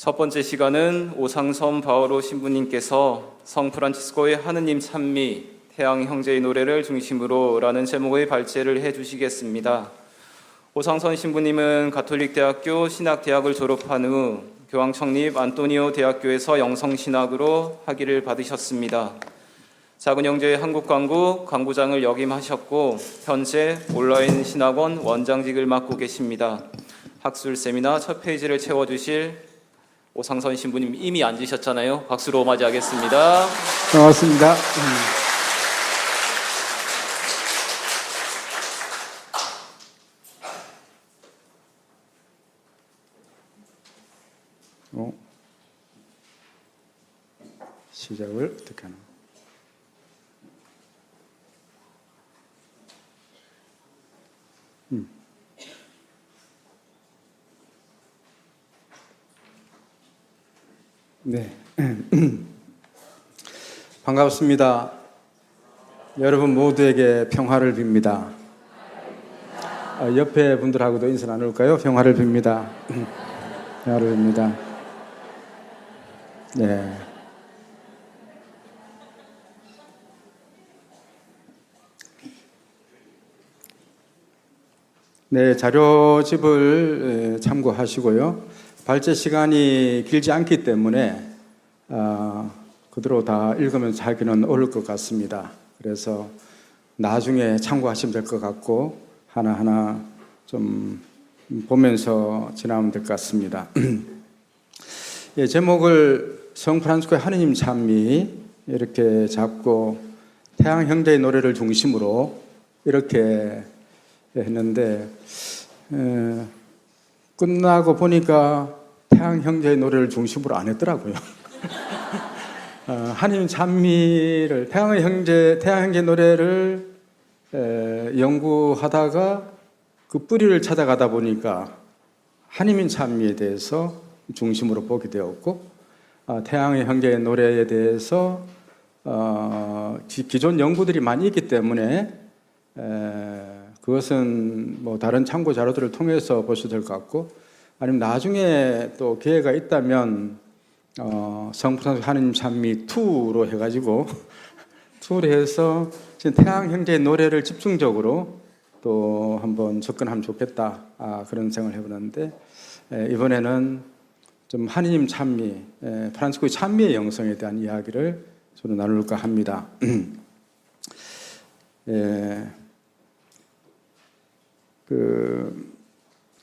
첫 번째 시간은 오상선 바오로 신부님께서 성 프란치스코의 하느님 찬미, 태양 형제의 노래를 중심으로 라는 제목의 발제를 해주시겠습니다. 오상선 신부님은 가톨릭대학교 신학대학을 졸업한 후 교황 창립 안토니오 대학교에서 영성신학으로 학위를 받으셨습니다. 작은 형제의 한국 광구장을 역임하셨고 현재 온라인 신학원 원장직을 맡고 계십니다. 학술 세미나 첫 페이지를 채워주실 오상선 신부님 이미 앉으셨잖아요. 박수로 맞이하겠습니다. 반갑습니다. 시작을 어떻게 하나? 네. 반갑습니다. 여러분 모두에게 평화를 빕니다. 옆에 분들하고도 인사 나눌까요? 평화를 빕니다. 평화를 빕니다. 네. 네, 자료집을 참고하시고요. 발제 시간이 길지 않기 때문에 그대로 다 읽으면서 하기는 어려울 것 같습니다. 그래서 나중에 참고하시면 될 것 같고 하나하나 좀 보면서 지나면 될 것 같습니다. 예, 제목을 성 프란치스코의 하느님 찬미 이렇게 잡고 태양 형제의 노래를 중심으로 이렇게 했는데 끝나고 보니까 태양 형제의 노래를 중심으로 안 했더라고요. 하느님 찬미를 태양 형제 노래를 연구하다가 그 뿌리를 찾아가다 보니까 하느님 찬미에 대해서 중심으로 보게 되었고 태양 형제의 노래에 대해서 기존 연구들이 많이 있기 때문에 그것은 뭐 다른 참고 자료들을 통해서 보셔도 될 것 같고 아니면 나중에 또 기회가 있다면 성 프란치스코 하느님 찬미 2로 해가지고 2로 해서 지금 태양 형제의 노래를 집중적으로 또 한번 접근하면 좋겠다 그런 생각을 해보는데 이번에는 좀 하느님 찬미, 프란치스코의 찬미의 영성에 대한 이야기를 저는 나눌까 합니다.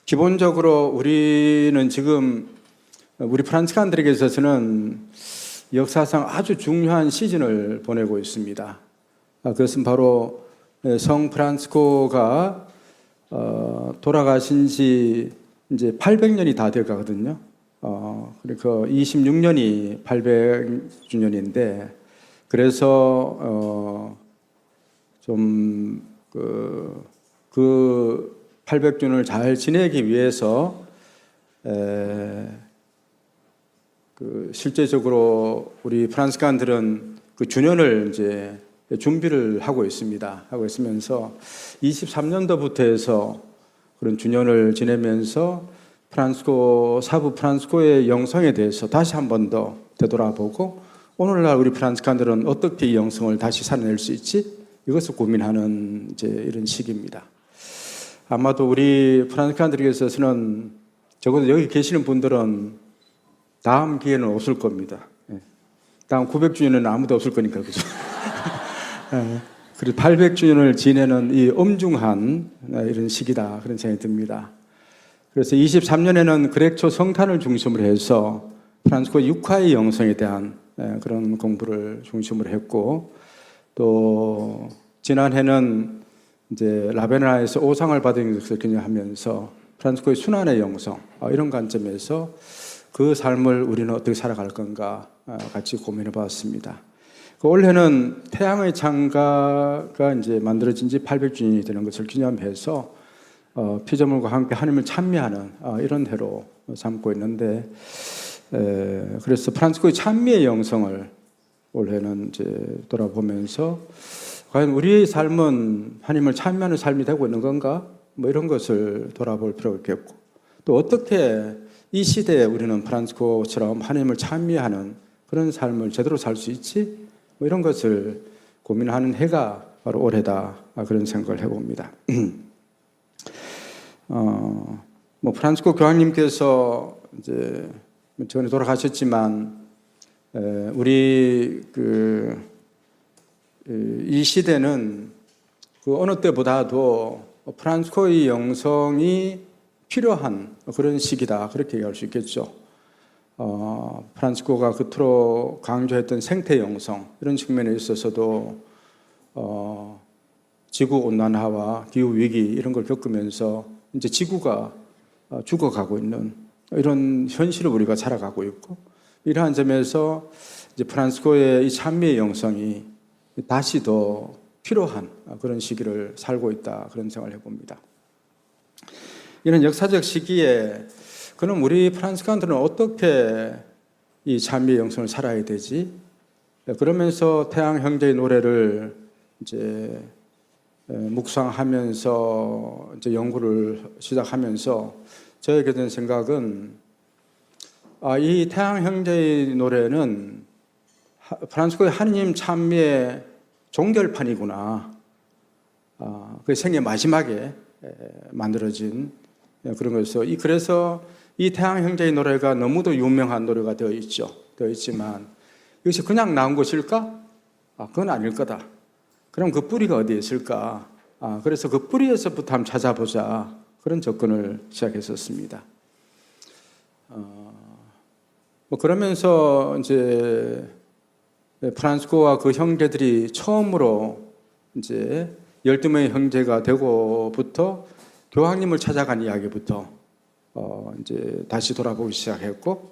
기본적으로 우리는 지금 우리 프란치스칸들에게 있어서는 역사상 아주 중요한 시즌을 보내고 있습니다. 그것은 바로 성 프란치스코가 돌아가신 지 이제 800년이 다 될 거거든요. 그러니까 26년이 800주년인데 그래서 좀 그 800주년을 잘 지내기 위해서 실제적으로 우리 프란치스칸들은 그 주년을 이제 준비를 하고 있습니다. 하고 있으면서 23년도부터 해서 그런 주년을 지내면서 사부 프란치스코의 영성에 대해서 다시 한 번 더 되돌아보고 오늘날 우리 프란치스칸들은 어떻게 이 영성을 다시 살아낼 수 있지? 이것을 고민하는 이제 이런 시기입니다. 아마도 우리 프란치스칸들에게 있어서는 적어도 여기 계시는 분들은 다음 기회는 없을 겁니다. 다음 900주년은 아무도 없을 거니까 그죠? 그리고 800주년을 지내는 이 엄중한 이런 시기다 그런 생각이 듭니다. 그래서 23년에는 그렉초 성탄을 중심으로 해서 프란치스코 육화의 영성에 대한 그런 공부를 중심으로 했고 또 지난해는 이제 라베나에서 오상을 받은 것을 기념하면서 프란치스코의 순환의 영성 이런 관점에서 그 삶을 우리는 어떻게 살아갈 건가 같이 고민해 봤습니다. 올해는 태양의 창가가 이제 만들어진 지 800주년이 되는 것을 기념해서 피조물과 함께 하나님을 찬미하는 이런 해로 삼고 있는데 그래서 프란치스코의 찬미의 영성을 올해는 이제 돌아보면서 과연 우리의 삶은 하나님을 찬미하는 삶이 되고 있는 건가? 뭐 이런 것을 돌아볼 필요가 있겠고 또 어떻게 이 시대에 우리는 프란치스코처럼 하나님을 찬미하는 그런 삶을 제대로 살 수 있지? 뭐 이런 것을 고민하는 해가 바로 올해다. 그런 생각을 해봅니다. 뭐 프란치스코 교황님께서 이제 전에 돌아가셨지만 우리 이 시대는 그 어느 때보다도 프란치스코의 영성이 필요한 그런 시기다. 그렇게 얘기할 수 있겠죠. 프란치스코가 그토록 강조했던 생태 영성 이런 측면에 있어서도 지구 온난화와 기후 위기 이런 걸 겪으면서 이제 지구가 죽어가고 있는 이런 현실을 우리가 살아가고 있고, 이러한 점에서 이제 프란치스코의 이 찬미의 영성이 다시 더 필요한 그런 시기를 살고 있다. 그런 생각을 해봅니다. 이런 역사적 시기에 그럼 우리 프란치스칸들은 어떻게 이 찬미의 영성을 살아야 되지? 그러면서 태양 형제의 노래를 이제 묵상하면서 이제 연구를 시작하면서 저에게 든 생각은 이 태양 형제의 노래는 프란치스코의 하느님 찬미의 종결판이구나. 그 생애 마지막에 만들어진 그런 거였어. 그래서 이 태양 형제의 노래가 너무도 유명한 노래가 되어 있지만 이것이 그냥 나온 것일까? 그건 아닐 거다. 그럼 그 뿌리가 어디에 있을까? 그래서 그 뿌리에서부터 한번 찾아보자. 그런 접근을 시작했었습니다. 뭐 그러면서 이제 프란치스코와 그 형제들이 처음으로 이제 12명의 형제가 되고부터 교황님을 찾아간 이야기부터 이제 다시 돌아보기 시작했고,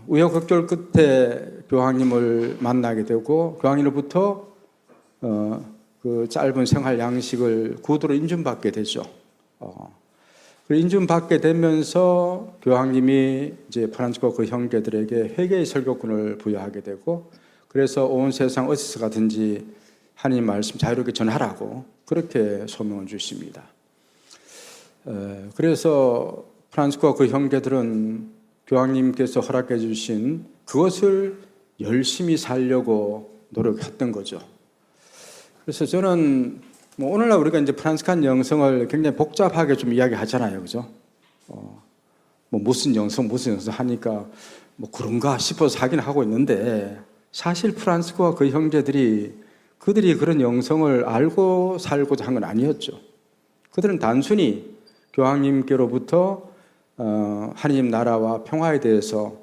우여곡절 끝에 교황님을 만나게 되고 교황님으로부터 그 짧은 생활 양식을 구두로 인준받게 되죠. 그 인준받게 되면서 교황님이 이제 프란치스코 그 형제들에게 회개의 설교권을 부여하게 되고, 그래서 온 세상 어디서 가든지 하나님 말씀 자유롭게 전하라고 그렇게 소명을 주십니다. 그래서 프란치스코 그 형제들은 교황님께서 허락해 주신 그것을 열심히 살려고 노력했던 거죠. 그래서 저는 뭐 오늘날 우리가 이제 프란치스칸 영성을 굉장히 복잡하게 좀 이야기하잖아요, 그죠? 뭐 무슨 영성 하니까 뭐 그런가 싶어서 하긴 하고 있는데, 사실 프란치스코와 그 형제들이 그들이 그런 영성을 알고 살고자 한 건 아니었죠. 그들은 단순히 교황님께로부터 하나님 나라와 평화에 대해서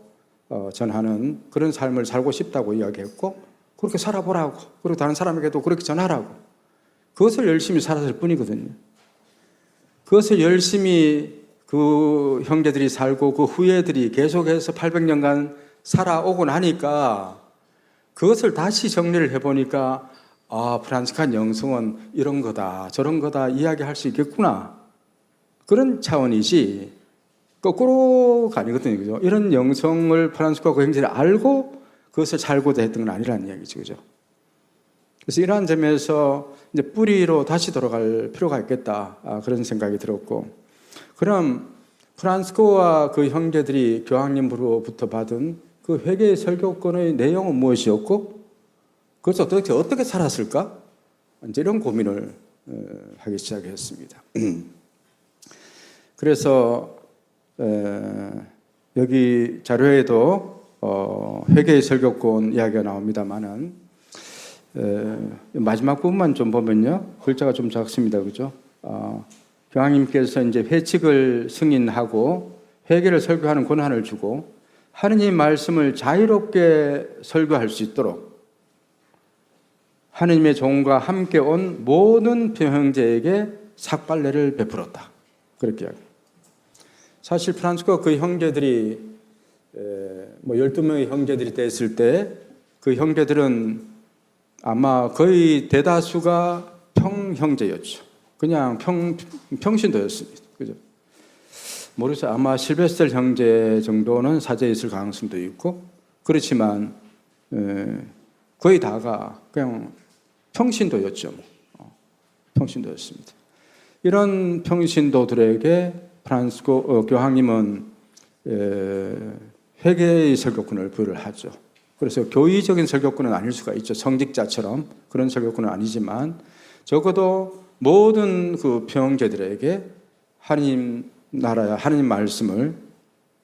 전하는 그런 삶을 살고 싶다고 이야기했고, 그렇게 살아보라고, 그리고 다른 사람에게도 그렇게 전하라고, 그것을 열심히 살았을 뿐이거든요. 그것을 열심히 그 형제들이 살고 그 후예들이 계속해서 800년간 살아오고 나니까 그것을 다시 정리를 해보니까 프란치스칸 영성은 이런 거다 저런 거다 이야기할 수 있겠구나, 그런 차원이지 거꾸로가 아니거든요, 그죠? 이런 영성을 프란치스코가 그 형제를 알고 그것을 살고자 했던 건 아니라는 이야기죠, 그죠? 그래서 이러한 점에서 이제 뿌리로 다시 돌아갈 필요가 있겠다, 그런 생각이 들었고, 그럼 프란치스코와 그 형제들이 교황님으로부터 받은 그 회개의 설교권의 내용은 무엇이었고, 그것을 어떻게 살았을까? 이제 이런 고민을 하기 시작했습니다. 그래서 여기 자료에도 회개의 설교권 이야기가 나옵니다만은 마지막 부분만 좀 보면요, 글자가 좀 작습니다, 그죠? 교황님께서 이제 회칙을 승인하고 회개를 설교하는 권한을 주고 하느님 말씀을 자유롭게 설교할 수 있도록 하느님의 종과 함께 온 모든 형제에게 삭발례를 베풀었다, 그렇게 이야기합니다. 사실 프란치스코 그 형제들이 뭐 12명의 형제들이 됐을 때 그 형제들은 아마 거의 대다수가 평형제였죠. 그냥 평신도였습니다. 그죠? 모르겠어요. 아마 실베스터 형제 정도는 사제에 있을 가능성도 있고, 그렇지만 거의 다가 그냥 평신도였죠. 평신도였습니다. 이런 평신도들에게 프란치스코 교황님은 회개의 설교권을 부여를 하죠. 그래서 교의적인 설교권은 아닐 수가 있죠. 성직자처럼 그런 설교권은 아니지만 적어도 모든 그 평형제들에게 하나님 나라야 하나님 말씀을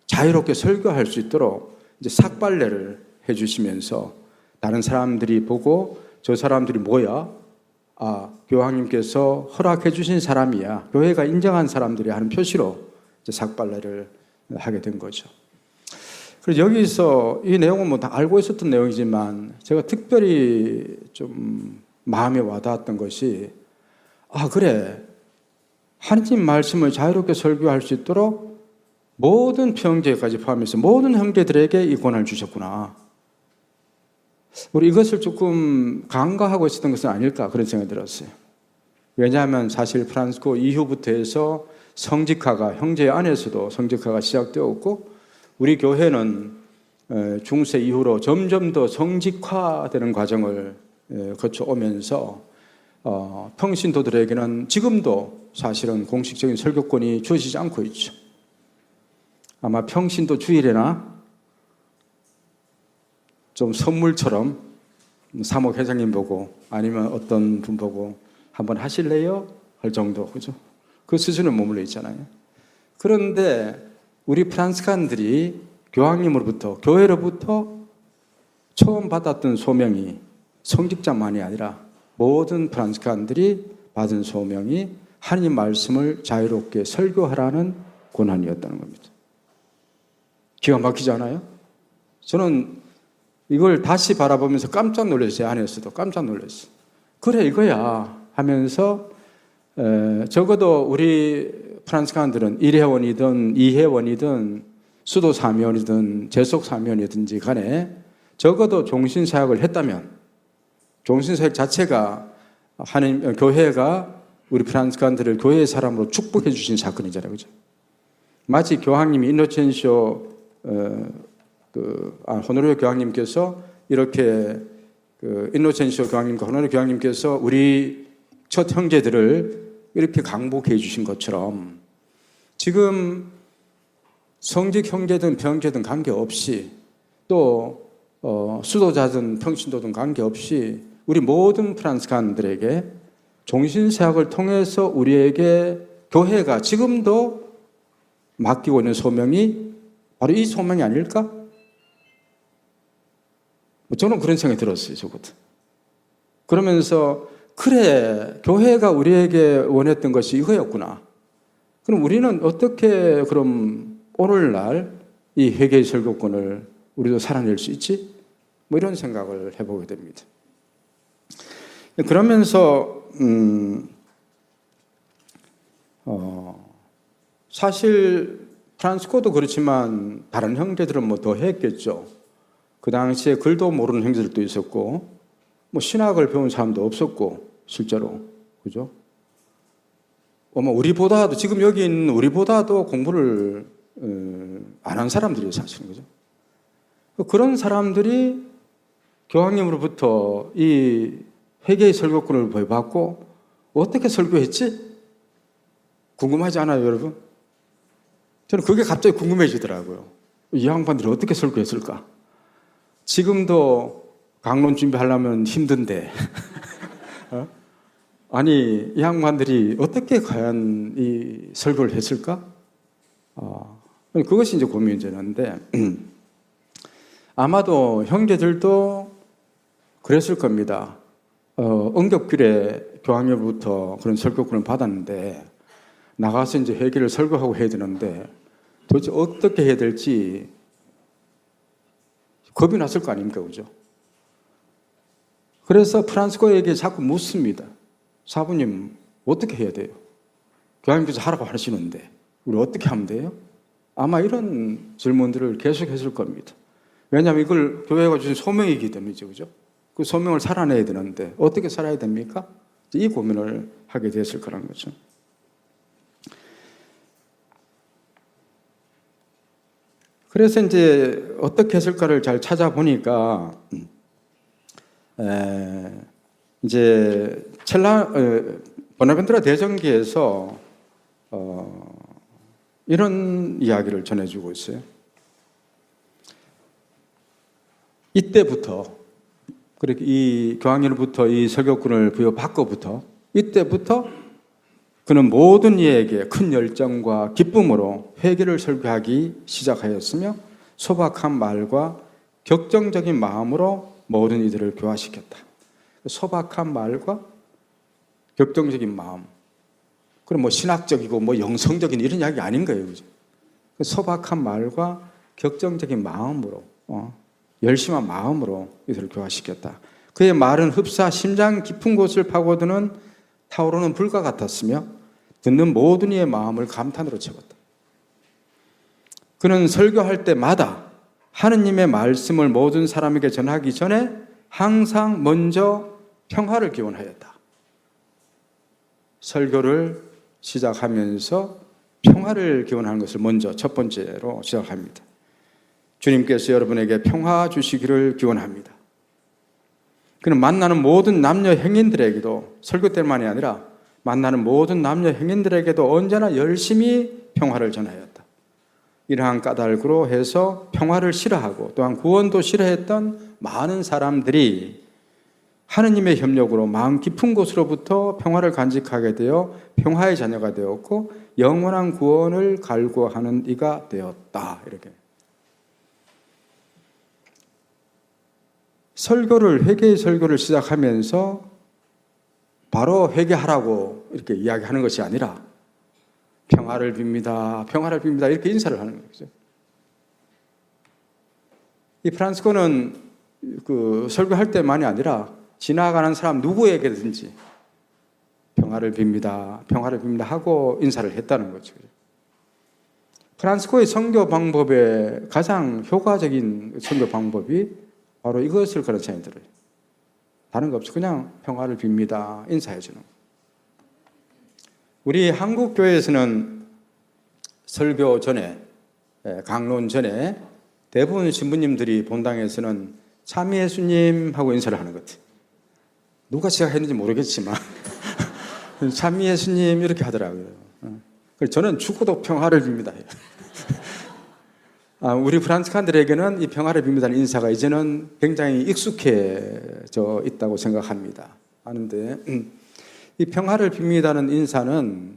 자유롭게 설교할 수 있도록 이제 삭발례를 해주시면서 다른 사람들이 보고 저 사람들이 뭐야? 아, 교황님께서 허락해 주신 사람이야. 교회가 인정한 사람들이 하는 표시로 이제 삭발례를 하게 된 거죠. 그래서 여기서 이 내용은 뭐 다 알고 있었던 내용이지만 제가 특별히 좀 마음에 와닿았던 것이 아, 그래. 하나님 말씀을 자유롭게 설교할 수 있도록 모든 평제까지 포함해서 모든 형제들에게 이 권한을 주셨구나. 우리 이것을 조금 간과하고 있었던 것은 아닐까 그런 생각이 들었어요. 왜냐하면 사실 프란시스코 이후부터 해서 성직화가 형제 안에서도 성직화가 시작되었고 우리 교회는 중세 이후로 점점 더 성직화되는 과정을 거쳐오면서 평신도들에게는 지금도 사실은 공식적인 설교권이 주어지지 않고 있죠. 아마 평신도 주일에나 좀 선물처럼 사목 회장님 보고 아니면 어떤 분 보고 한번 하실래요? 할 정도, 그죠? 그 수준에 머물러 있잖아요. 그런데 우리 프란스칸들이 교황님으로부터, 교회로부터 처음 받았던 소명이 성직자만이 아니라 모든 프란스칸들이 받은 소명이 하나님 말씀을 자유롭게 설교하라는 권한이었다는 겁니다. 기가 막히지 않아요? 저는 이걸 다시 바라보면서 깜짝 놀랐어요. 안에서도 깜짝 놀랐어요. 그래 이거야 하면서 적어도 우리 프란스칸들은 1회원이든 2회원이든 수도 사면이든 재속 사면이든지 간에 적어도 종신사역을 했다면 종신사역 자체가 하나님 교회가 우리 프란스칸들을 교회의 사람으로 축복해 주신 사건이잖아요. 그죠? 마치 교황님이 인노첸시오 호노리오 교황님께서 이렇게 인노첸시오 교황님과 호노리오 교황님께서 우리 첫 형제들을 이렇게 강복해 주신 것처럼 지금 성직 형제든 병제든 관계없이 또 수도자든 평신도든 관계없이 우리 모든 프란스칸들에게 종신사역을 통해서 우리에게 교회가 지금도 맡기고 있는 소명이 바로 이 소명이 아닐까? 저는 그런 생각이 들었어요. 적어도. 그러면서 그래 교회가 우리에게 원했던 것이 이거였구나. 그럼 우리는 어떻게 그럼 오늘날 이 회개의 설교권을 우리도 살아낼 수 있지? 뭐 이런 생각을 해보게 됩니다. 그러면서 사실 프란시스코도 그렇지만 다른 형제들은 뭐 더 했겠죠. 그 당시에 글도 모르는 형제들도 있었고 뭐 신학을 배운 사람도 없었고 실제로 그죠? 아마 우리보다도 지금 여기 있는 우리보다도 공부를 안 한 사람들이 사실은 그죠? 그런 사람들이 교황님으로부터 이 회개의 설교권을 부여받고 어떻게 설교했지? 궁금하지 않아요, 여러분? 저는 그게 갑자기 궁금해지더라고요. 이 양반들이 어떻게 설교했을까? 지금도 강론 준비하려면 힘든데 아니 이 양반들이 어떻게 과연 이 설교를 했을까? 그것이 이제 고민이 되는데 아마도 형제들도 그랬을 겁니다. 응급길에 교황님으로부터 그런 설교권을 받았는데 나가서 이제 회개를 설교하고 해야 되는데 도대체 어떻게 해야 될지 겁이 났을 거 아닙니까, 그죠? 그래서 프란시스코에게 자꾸 묻습니다. 사부님 어떻게 해야 돼요? 교황님께서 하라고 하시는데 우리 어떻게 하면 돼요? 아마 이런 질문들을 계속 했을 겁니다. 왜냐하면 이걸 교회가 주신 소명이기 때문이죠, 그죠? 그 소명을 살아내야 되는데 어떻게 살아야 됩니까? 이 고민을 하게 됐을 거라는 거죠. 그래서 이제 어떻게 했을까를 잘 찾아보니까 이제 보나벤투라 대전기에서 이런 이야기를 전해주고 있어요. 이때부터, 그렇게 이 교황님으로부터 이 설교권을 부여받고부터, 이때부터 그는 모든 이에게 큰 열정과 기쁨으로 회개를 설교하기 시작하였으며 소박한 말과 격정적인 마음으로 모든 이들을 교화시켰다. 소박한 말과 격정적인 마음. 그럼 뭐 신학적이고 뭐 영성적인 이런 이야기 아닌 거예요. 그죠? 소박한 말과 격정적인 마음으로, 열심한 마음으로 이들을 교화시켰다. 그의 말은 흡사 심장 깊은 곳을 파고드는 타오르는 불과 같았으며 듣는 모든 이의 마음을 감탄으로 채웠다. 그는 설교할 때마다 하느님의 말씀을 모든 사람에게 전하기 전에 항상 먼저 평화를 기원하였다. 설교를 시작하면서 평화를 기원하는 것을 먼저 첫 번째로 시작합니다. 주님께서 여러분에게 평화 주시기를 기원합니다. 그는 만나는 모든 남녀 행인들에게도, 설교 때만이 아니라 만나는 모든 남녀 행인들에게도 언제나 열심히 평화를 전하였다. 이러한 까닭으로 해서 평화를 싫어하고 또한 구원도 싫어했던 많은 사람들이 하느님의 협력으로 마음 깊은 곳으로부터 평화를 간직하게 되어 평화의 자녀가 되었고 영원한 구원을 갈구하는 이가 되었다. 이렇게. 회개의 설교를 시작하면서 바로 회개하라고 이렇게 이야기하는 것이 아니라 평화를 빕니다. 평화를 빕니다. 이렇게 인사를 하는 거죠. 이 프란치스코는 그 설교할 때만이 아니라 지나가는 사람 누구에게든지 평화를 빕니다. 평화를 빕니다. 하고 인사를 했다는 거죠. 프란치스코의 선교 방법의 가장 효과적인 선교 방법이 바로 이것을 가르쳐야 들어요. 다른 거 없이 그냥 평화를 빕니다. 인사해 주는 거예요. 우리 한국 교회에서는 설교 전에, 강론 전에 대부분 신부님들이 본당에서는 참 예수님 하고 인사를 하는 것 같아요. 누가 시작했는지 모르겠지만 참 예수님 이렇게 하더라고요. 그래서 저는 죽어도 평화를 빕니다. 우리 프란치스칸들에게는 이 평화를 빕니다는 인사가 이제는 굉장히 익숙해져 있다고 생각합니다. 하는데 이 평화를 빕니다는 인사는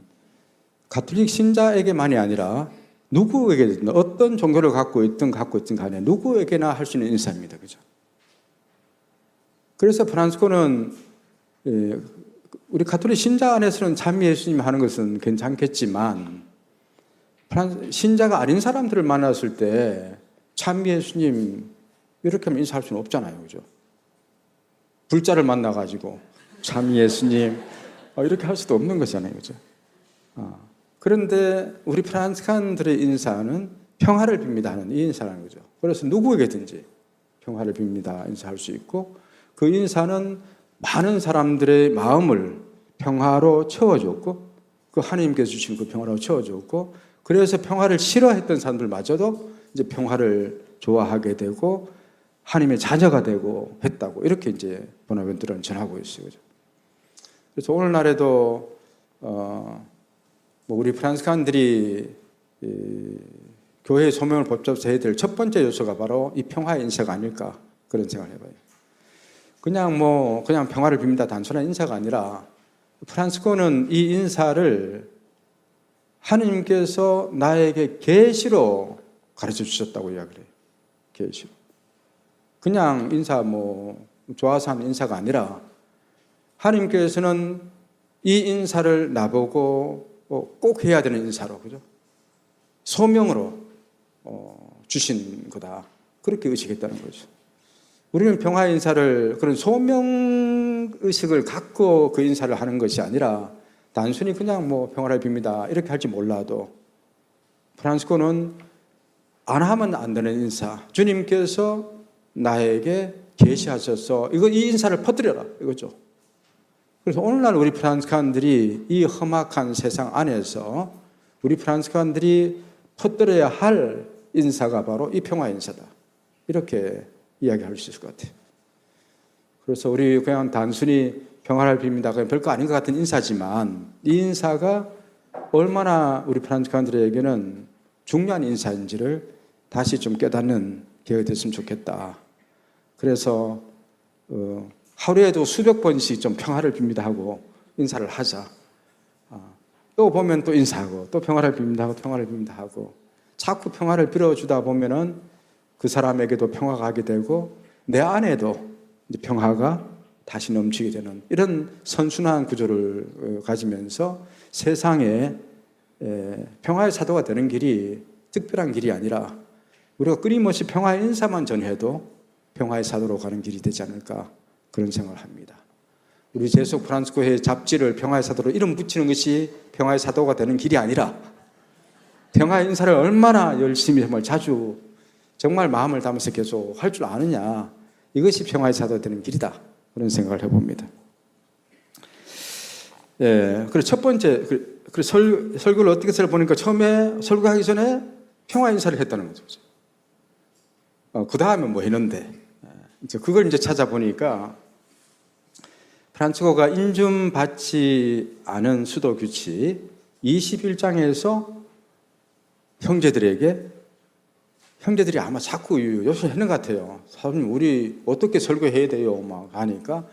가톨릭 신자에게만이 아니라 누구에게든 어떤 종교를 갖고 있든 간에 누구에게나 할 수 있는 인사입니다. 그죠? 그래서 프란치스코는 우리 가톨릭 신자 안에서는 참 예수님 하는 것은 괜찮겠지만 신자가 아닌 사람들을 만났을 때 참 예수님 이렇게 하면 인사할 수는 없잖아요. 그죠? 불자를 만나가지고 참 예수님 이렇게 할 수도 없는 것이잖아요. 그죠? 그런데 우리 프란치스칸들의 인사는 평화를 빕니다 하는 이 인사라는 거죠. 그래서 누구에게든지 평화를 빕니다 인사할 수 있고 그 인사는 많은 사람들의 마음을 평화로 채워줬고 그 하나님께서 주신 그 평화로 채워줬고 그래서 평화를 싫어했던 사람들마저도 이제 평화를 좋아하게 되고 하나님의 자녀가 되고 했다고 이렇게 이제 보나벤투라는 전하고 있어요. 그죠? 그래서 오늘날에도 우리 프란치스칸들이 교회의 소명을 붙잡아서 해야 될 첫 번째 요소가 바로 이 평화의 인사가 아닐까 그런 생각을 해봐요. 그냥 평화를 빕니다 단순한 인사가 아니라 프란치스코는 이 인사를 하느님께서 나에게 계시로 가르쳐 주셨다고 이야기를 해요. 계시로. 그냥 인사 좋아서 하는 인사가 아니라 하느님께서는 이 인사를 나보고 꼭 해야 되는 인사로, 그죠? 소명으로 주신 거다. 그렇게 의식했다는 거죠. 우리는 평화의 인사를 그런 소명의식을 갖고 그 인사를 하는 것이 아니라 단순히 그냥 평화를 빕니다. 이렇게 할지 몰라도 프란치스코는 안 하면 안 되는 인사. 주님께서 나에게 계시하셔서 이 인사를 퍼뜨려라. 이거죠. 그래서 오늘날 우리 프란치스칸들이 이 험악한 세상 안에서 우리 프란치스칸들이 퍼뜨려야 할 인사가 바로 이 평화 인사다. 이렇게 이야기할 수 있을 것 같아요. 그래서 우리 그냥 단순히 평화를 빕니다. 그냥 별거 아닌 것 같은 인사지만 이 인사가 얼마나 우리 프란치스칸들에게는 중요한 인사인지를 다시 좀 깨닫는 기회가 됐으면 좋겠다. 그래서 하루에도 수백 번씩 좀 평화를 빕니다 하고 인사를 하자. 또 보면 또 인사하고 또 평화를 빕니다 하고 평화를 빕니다 하고 자꾸 평화를 빌어주다 보면은 그 사람에게도 평화가 가게 되고 내 안에도 이제 평화가 다시 넘치게 되는 이런 선순환 구조를 가지면서 세상에 평화의 사도가 되는 길이 특별한 길이 아니라 우리가 끊임없이 평화의 인사만 전해도 평화의 사도로 가는 길이 되지 않을까 그런 생각을 합니다. 우리 제속 프란치스코회 잡지를 평화의 사도로 이름 붙이는 것이 평화의 사도가 되는 길이 아니라 평화의 인사를 얼마나 열심히 정말 자주 정말 마음을 담아서 계속 할 줄 아느냐 이것이 평화의 사도가 되는 길이다 그런 생각을 해봅니다. 그리고 첫 번째 설교를 어떻게 써보니까 처음에 설교하기 전에 평화 인사를 했다는 거죠. 그 다음에 뭐 했는데 이제 그걸 이제 찾아보니까 프란치스코가 인준받지 않은 수도 규칙 21장에서 형제들이 아마 자꾸 요즘 했는 것 같아요. 사장님 우리 어떻게 설교해야 돼요? 막 하니까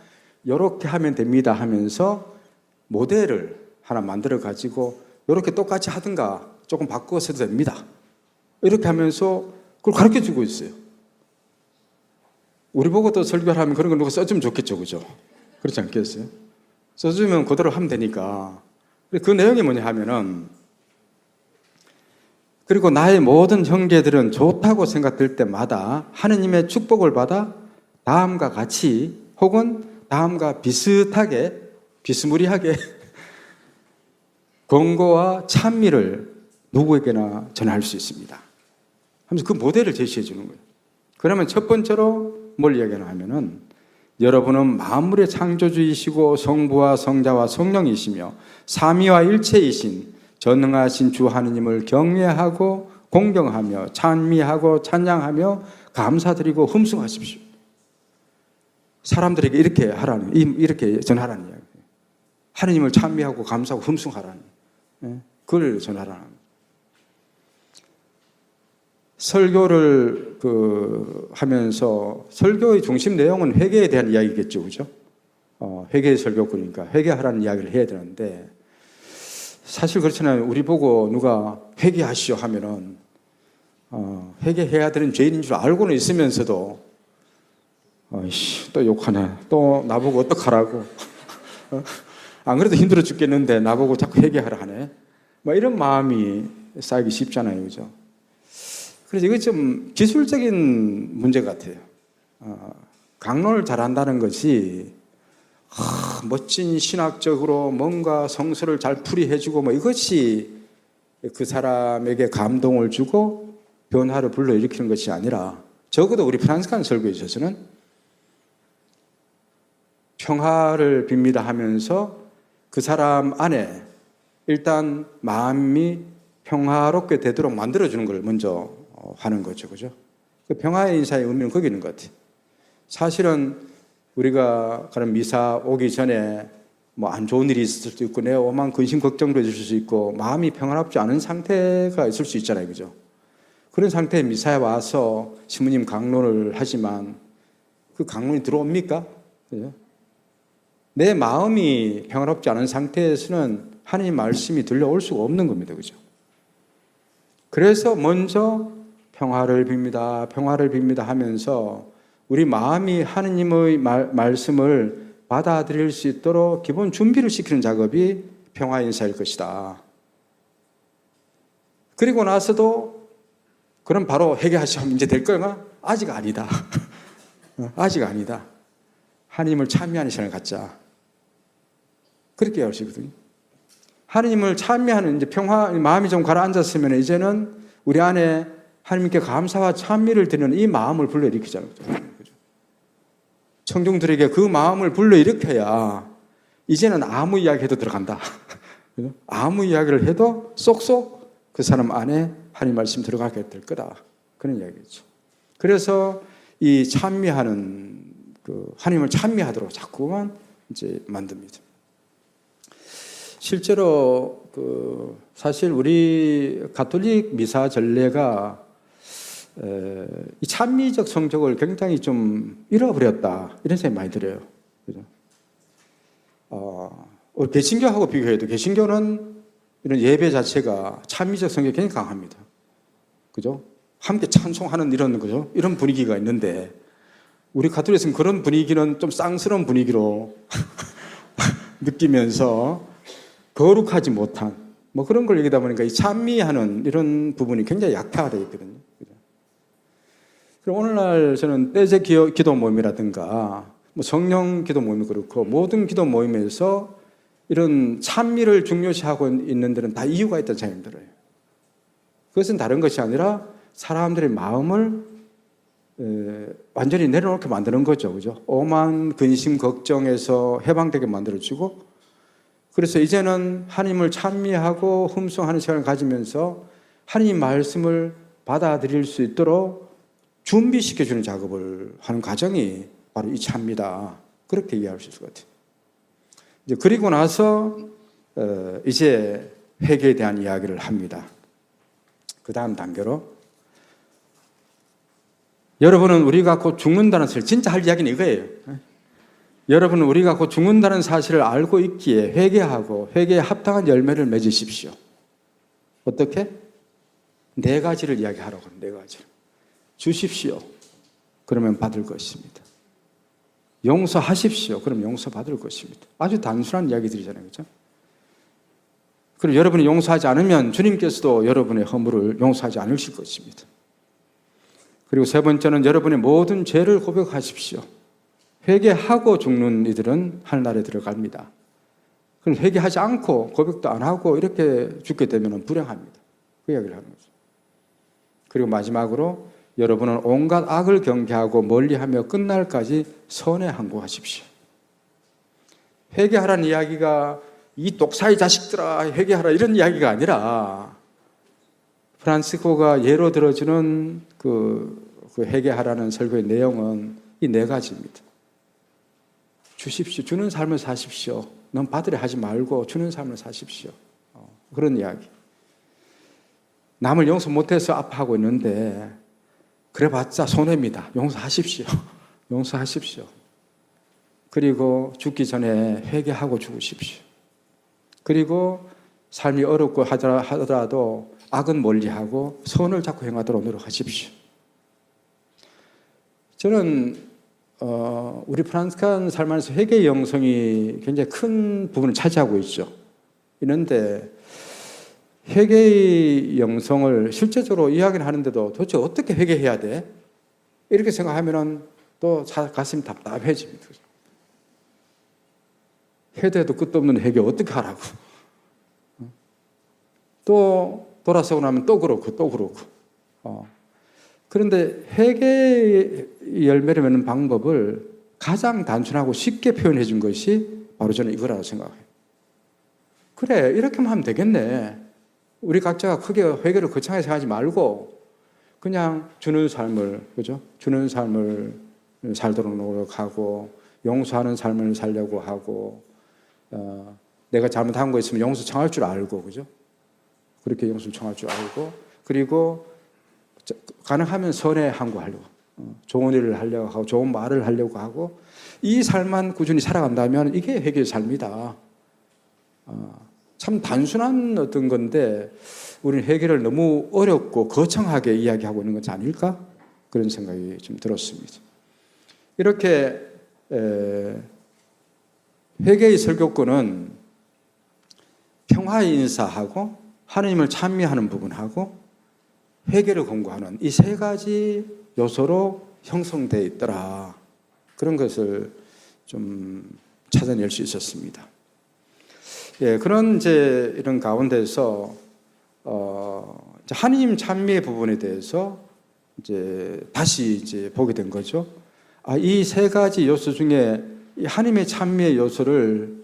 이렇게 하면 됩니다 하면서 모델을 하나 만들어 가지고 이렇게 똑같이 하든가 조금 바꿔서 해도 됩니다. 이렇게 하면서 그걸 가르쳐 주고 있어요. 우리 보고 또 설교를 하면 그런 걸 누가 써주면 좋겠죠, 그죠? 그렇지 않겠어요? 써주면 그대로 하면 되니까. 그 내용이 뭐냐 하면은 그리고 나의 모든 형제들은 좋다고 생각될 때마다 하느님의 축복을 받아 다음과 같이 혹은 다음과 비스무리하게 권고와 찬미를 누구에게나 전할 수 있습니다. 하면서 그 모델을 제시해 주는 거예요. 그러면 첫 번째로 뭘 이야기하나 하면은 여러분은 만물의 창조주이시고 성부와 성자와 성령이시며 삼위와 일체이신 전능하신 주 하느님을 경외하고 공경하며 찬미하고 찬양하며 감사드리고 흠숭하십시오. 사람들에게 이렇게 전하라는 이야기예요. 하느님을 찬미하고 감사하고 흠숭하라는 그걸 전하라는 거예요. 설교를 하면서 설교의 중심 내용은 회개에 대한 이야기겠죠, 그죠? 회개의 설교구니까 회개하라는 이야기를 해야 되는데 사실 그렇잖아요. 우리 보고 누가 회개하시오 하면은 회개해야 되는 죄인인 줄 알고는 있으면서도 또 욕하네. 또 나보고 어떡하라고. 안 그래도 힘들어 죽겠는데 나보고 자꾸 회개하라 하네. 뭐 이런 마음이 쌓이기 쉽잖아요, 그죠? 그래서 이거 좀 기술적인 문제 같아요. 강론을 잘한다는 것이 멋진 신학적으로 뭔가 성서를 잘 풀이해주고 뭐 이것이 그 사람에게 감동을 주고 변화를 불러일으키는 것이 아니라 적어도 우리 프란시스칸 설교에 있어서는 평화를 빕니다 하면서 그 사람 안에 일단 마음이 평화롭게 되도록 만들어주는 걸 먼저 하는 거죠, 그죠? 그 평화의 인사의 의미는 거기 있는 것 같아요. 사실은 우리가 그런 미사 오기 전에 뭐 안 좋은 일이 있을 수도 있고 내 오만 근심 걱정도 있을 수 있고 마음이 평화롭지 않은 상태가 있을 수 있잖아요, 그죠? 그런 상태에 미사에 와서 신부님 강론을 하지만 그 강론이 들어옵니까? 그죠? 내 마음이 평화롭지 않은 상태에서는 하나님 말씀이 들려올 수가 없는 겁니다, 그죠? 그래서 먼저 평화를 빕니다 하면서 우리 마음이 하느님의 말씀을 받아들일 수 있도록 기본 준비를 시키는 작업이 평화 인사일 것이다. 그리고 나서도 그럼 바로 회개하시면 이제 될 거가 아직 아니다. 아직 아니다. 하느님을 찬미하는 시간을 갖자. 그렇게 하시거든요. 하느님을 찬미하는 이제 평화 마음이 좀 가라앉았으면 이제는 우리 안에 하느님께 감사와 찬미를 드리는 이 마음을 불러일으키자는 거죠. 청중들에게 그 마음을 불러일으켜야 이제는 아무 이야기 해도 들어간다. 아무 이야기를 해도 쏙쏙 그 사람 안에 하나님 말씀 들어가게 될 거다. 그런 이야기죠. 그래서 이 찬미하는 하나님을 찬미하도록 자꾸만 이제 만듭니다. 실제로 사실 우리 가톨릭 미사 전례가 이 찬미적 성적을 굉장히 좀 잃어버렸다 이런 생각이 많이 들어요. 그죠? 우리 개신교하고 비교해도 개신교는 이런 예배 자체가 찬미적 성격이 굉장히 강합니다. 그죠? 함께 찬송하는 이런 거죠. 이런 분위기가 있는데 우리 가톨릭은 그런 분위기는 좀 쌍스러운 분위기로 느끼면서 거룩하지 못한 뭐 그런 걸 얘기하다 보니까 이 찬미하는 이런 부분이 굉장히 약화되어 있거든요. 그죠? 그럼 오늘날 저는 떼제 기도 모임이라든가 뭐 성령 기도 모임이 그렇고 모든 기도 모임에서 이런 찬미를 중요시하고 있는 데는 다 이유가 있다는 생각이 들어요. 그것은 다른 것이 아니라 사람들의 마음을 완전히 내려놓게 만드는 거죠. 그죠? 오만 근심 걱정에서 해방되게 만들어주고 그래서 이제는 하나님을 찬미하고 흠송하는 시간을 가지면서 하나님 말씀을 받아들일 수 있도록 준비시켜주는 작업을 하는 과정이 바로 이 찬미다. 그렇게 이해할 수 있을 것 같아요. 이제 그리고 나서 이제 회개에 대한 이야기를 합니다. 그 다음 단계로 여러분은 우리가 곧 죽는다는 사실, 진짜 할 이야기는 이거예요. 여러분은 우리가 곧 죽는다는 사실을 알고 있기에 회개하고 회개에 합당한 열매를 맺으십시오. 어떻게? 네 가지를 이야기하라고 합니다. 네 가지를. 주십시오. 그러면 받을 것입니다. 용서하십시오. 그럼 용서받을 것입니다. 아주 단순한 이야기들이잖아요. 그렇죠? 그리고 여러분이 용서하지 않으면 주님께서도 여러분의 허물을 용서하지 않으실 것입니다. 그리고 세 번째는 여러분의 모든 죄를 고백하십시오. 회개하고 죽는 이들은 하늘나라에 들어갑니다. 그럼 회개하지 않고 고백도 안 하고 이렇게 죽게 되면 불행합니다. 그 이야기를 하는 거죠. 그리고 마지막으로 여러분은 온갖 악을 경계하고 멀리하며 끝날까지 선에 항구하십시오. 회개하라는 이야기가 이 독사의 자식들아 회개하라 이런 이야기가 아니라 프란시스코가 예로 들어주는 그 회개하라는 설교의 내용은 이 네 가지입니다. 주십시오. 주는 삶을 사십시오. 넌 받으려 하지 말고 주는 삶을 사십시오. 그런 이야기. 남을 용서 못해서 아파하고 있는데 그래봤자 손해입니다. 용서하십시오. 용서하십시오. 그리고 죽기 전에 회개하고 죽으십시오. 그리고 삶이 어렵고 하더라도 악은 멀리하고 선을 자꾸 행하도록 노력하십시오. 저는 우리 프란스칸 삶 안에서 회개의 영성이 굉장히 큰 부분을 차지하고 있죠. 있는데 회개의 영성을 실제적으로 이야기를 하는데도 도대체 어떻게 회개해야 돼? 이렇게 생각하면 또 가슴이 답답해집니다. 해도 해도 끝도 없는 회개 어떻게 하라고. 또 돌아서고 나면 또 그렇고 또 그렇고. 그런데 회개의 열매를 맺는 방법을 가장 단순하고 쉽게 표현해 준 것이 바로 저는 이거라고 생각해요. 그래, 이렇게만 하면 되겠네. 우리 각자가 크게 회개를 거창하게 생각하지 말고 그냥 주는 삶을, 그죠? 주는 삶을 살도록 노력하고 용서하는 삶을 살려고 하고 내가 잘못한 거 있으면 용서 청할 줄 알고, 그죠? 그렇게 용서를 청할 줄 알고 그리고 가능하면 선에 항구하려고 좋은 일을 하려고 하고 좋은 말을 하려고 하고 이 삶만 꾸준히 살아간다면 이게 회개의 삶이다. 참 단순한 어떤 건데 우리는 회개를 너무 어렵고 거창하게 이야기하고 있는 것이 아닐까? 그런 생각이 좀 들었습니다. 이렇게 회개의 설교권은 평화의 인사하고 하나님을 찬미하는 부분하고 회개를 공부하는 이 세 가지 요소로 형성되어 있더라. 그런 것을 좀 찾아낼 수 있었습니다. 예, 그런 이제 이런 가운데서 하나님 찬미의 부분에 대해서 이제 다시 이제 보게 된 거죠. 이 세 가지 요소 중에 이 하나님의 찬미의 요소를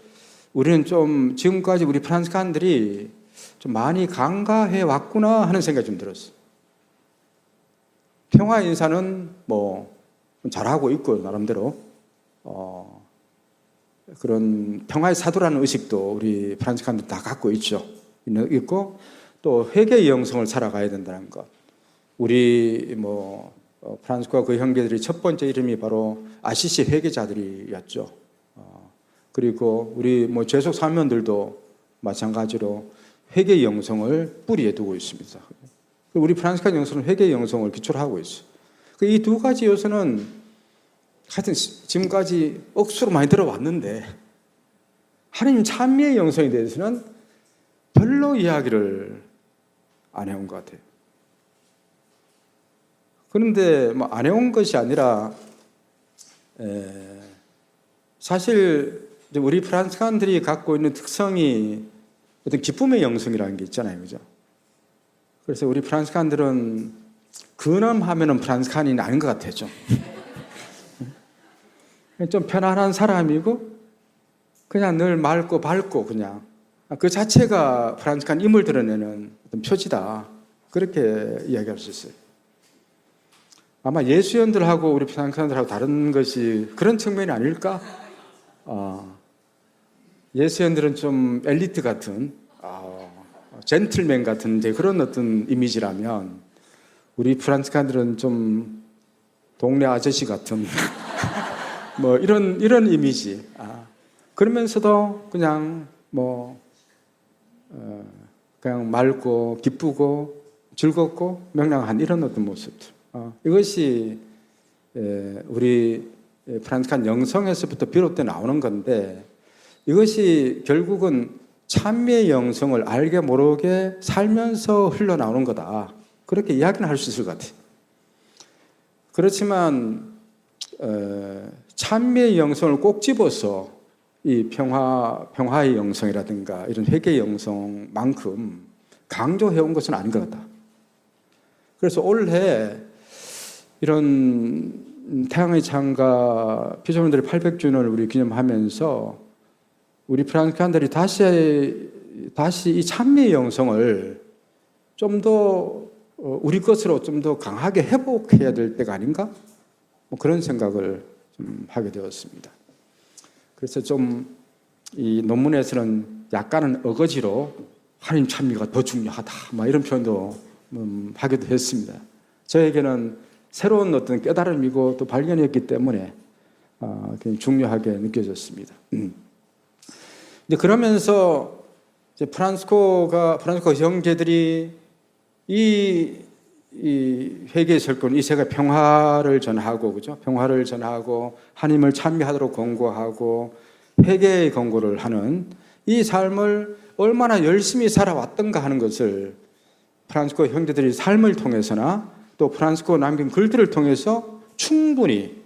우리는 좀 지금까지 우리 프란스칸들이 좀 많이 간과해 왔구나 하는 생각이 좀 들었어요. 평화 인사는 뭐 잘하고 있고 나름대로 그런 평화의 사도라는 의식도 우리 프란스칸들 다 갖고 있죠. 있고 또 회개의 영성을 살아가야 된다는 것. 우리 프란스코와 그 형제들이 첫 번째 이름이 바로 아시시 회개자들이었죠. 그리고 우리 죄속 사면들도 마찬가지로 회개의 영성을 뿌리에 두고 있습니다. 우리 프란스카 영성은 회개의 영성을 기초로 하고 있어요. 이 두 가지 요소는 하여튼 지금까지 억수로 많이 들어왔는데 하나님 찬미의 영성에 대해서는 별로 이야기를 안 해온 것 같아요. 그런데 안 해온 것이 아니라 사실 우리 프란스칸들이 갖고 있는 특성이 어떤 기쁨의 영성이라는 게 있잖아요, 그죠? 그래서 우리 프란스칸들은 근엄하면은 프란스칸이 아닌 것 같아요, 좀. 좀 편안한 사람이고 그냥 늘 맑고 밝고 그냥 그 자체가 프란스칸 임을 드러내는 어떤 표지다. 그렇게 이야기할 수 있어요. 아마 예수연들하고 우리 프란스칸들하고 다른 것이 그런 측면이 아닐까? 예수연들은 좀 엘리트 같은 젠틀맨 같은 그런 어떤 이미지라면 우리 프란스칸들은 좀 동네 아저씨 같은 이런 이미지. 그러면서도 그냥 그냥 맑고 기쁘고 즐겁고 명랑한 이런 어떤 모습들. 이것이 우리 프란스칸 영성에서부터 비롯돼 나오는 건데 이것이 결국은 찬미의 영성을 알게 모르게 살면서 흘러나오는 거다. 그렇게 이야기는 할 수 있을 것 같아요. 그렇지만 찬미의 영성을 꼭 집어서 이 평화의 영성이라든가 이런 회개의 영성만큼 강조해온 것은 아닌 것 같다. 그래서 올해 이런 태양의 창가 피조물들의 800주년을 우리 기념하면서 우리 프랑스칸들이 다시 이 찬미의 영성을 좀 더 우리 것으로 좀 더 강하게 회복해야 될 때가 아닌가? 그런 생각을 좀 하게 되었습니다. 그래서 좀 이 논문에서는 약간은 어거지로 하나님 찬미가 더 중요하다, 이런 표현도 하기도 했습니다. 저에게는 새로운 어떤 깨달음이고 또 발견이었기 때문에 굉장히 중요하게 느껴졌습니다. 이제 그러면서 이제 프란스코 형제들이 이 회개의 설권, 이 세계 평화를 전하고, 그죠? 평화를 전하고 하나님을 찬미하도록 권고하고 회개의 권고를 하는 이 삶을 얼마나 열심히 살아왔던가 하는 것을 프란스코 형제들이 삶을 통해서나 또 프란스코 남긴 글들을 통해서 충분히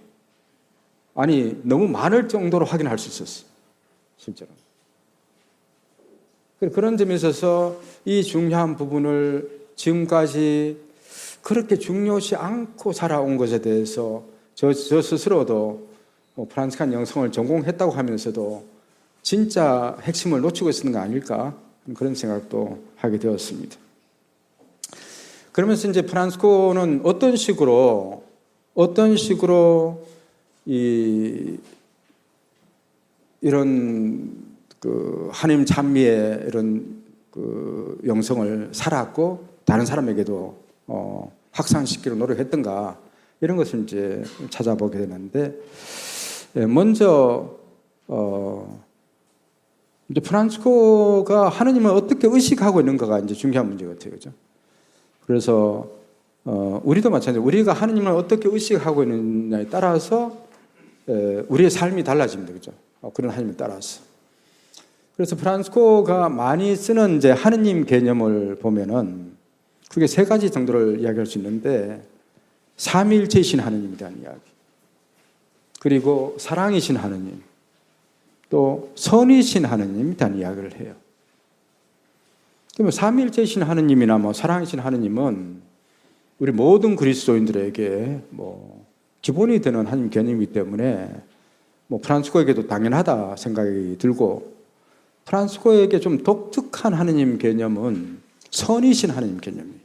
너무 많을 정도로 확인할 수 있었어요. 실제로. 그런 점에 있어서 이 중요한 부분을 지금까지 그렇게 중요시 않고 살아온 것에 대해서 저 스스로도 프란스칸 영성을 전공했다고 하면서도 진짜 핵심을 놓치고 있었는 거 아닐까? 그런 생각도 하게 되었습니다. 그러면서 이제 프란스코는 어떤 식으로 이런 하나님 찬미의 이런 영성을 살았고 다른 사람에게도 확산시키려 노력했던가 이런 것을 이제 찾아보게 되는데 먼저 이제 프란스코가 하나님을 어떻게 의식하고 있는가가 이제 중요한 문제 같아요, 그죠? 그래서 우리도 마찬가지로 우리가 하나님을 어떻게 의식하고 있느냐에 따라서 우리의 삶이 달라집니다, 그죠? 그런 하나님에 따라서. 그래서 프란스코가 많이 쓰는 이제 하느님 개념을 보면은 그게 세 가지 정도를 이야기할 수 있는데 삼위일체이신 하느님에 대한 이야기, 그리고 사랑이신 하느님, 또 선이신 하느님에 대한 이야기를 해요. 그러면 삼위일체이신 하느님이나 사랑이신 하느님은 우리 모든 그리스도인들에게 기본이 되는 하나님 개념이기 때문에 프란스코에게도 당연하다 생각이 들고, 프란스코에게 좀 독특한 하느님 개념은 선이신 하느님 개념이에요.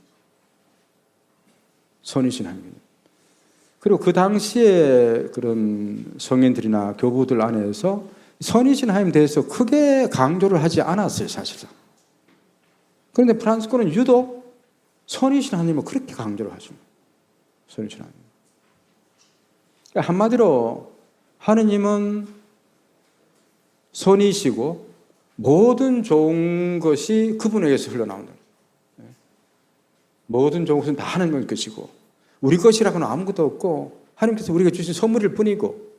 선이신 하느님. 그리고 그 당시에 그런 성인들이나 교부들 안에서 선이신 하나님에 대해서 크게 강조를 하지 않았어요, 사실상. 그런데 프란스코는 유독 선이신 하나님을 그렇게 강조를 하십니다. 선이신 하나님. 그러니까 한마디로 하느님은 선이시고 모든 좋은 것이 그분에게서 흘러나온다. 모든 좋은 것은 다 하나님의 것이고 우리 것이라고는 아무것도 없고 하나님께서 우리에게 주신 선물일 뿐이고.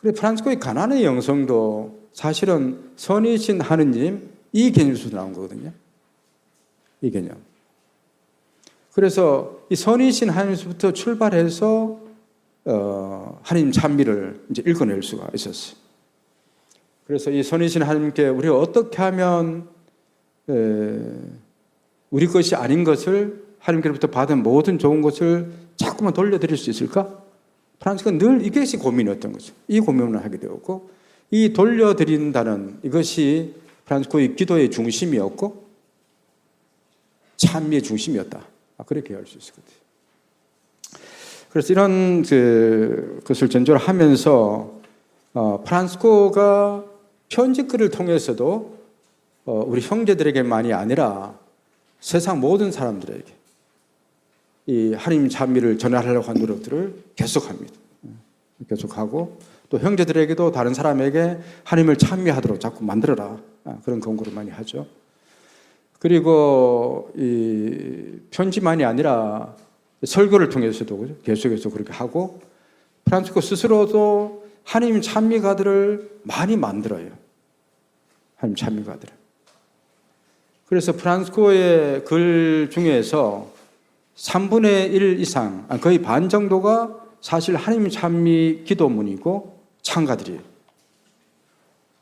그래 프란치스코의 가난의 영성도 사실은 선이신 하느님 이 개념에서 나온 거거든요. 이 개념. 그래서 이 선이신 하나님부터 출발해서 하나님 찬미를 이제 읽어낼 수가 있었어요. 그래서 이 선이신 하나님께 우리가 어떻게 하면 우리 것이 아닌 것을 하나님께로부터 받은 모든 좋은 것을 자꾸만 돌려드릴 수 있을까? 프란치스코는 늘 이것이 고민이었던 거죠. 이 고민을 하게 되었고 이 돌려드린다는 이것이 프란치스코의 기도의 중심이었고 찬미의 중심이었다. 그렇게 할 수 있을 것 같아요. 그래서 이런 것을 전조를 하면서 프란치스코가 편지글을 통해서도 우리 형제들에게만이 아니라 세상 모든 사람들에게 이 하나님 찬미를 전하려고 한 노력들을 계속합니다. 계속하고 또 형제들에게도 다른 사람에게 하나님을 찬미하도록 자꾸 만들어라. 그런 권고를 많이 하죠. 그리고 이 편지만이 아니라 설교를 통해서도 계속해서 그렇게 하고 프란치스코 스스로도 하나님 찬미가들을 많이 만들어요. 하나님 찬미가들을. 그래서 프란치스코의 글 중에서 3분의 1 이상, 거의 반 정도가 사실 하나님 찬미 기도문이고 찬가들이에요.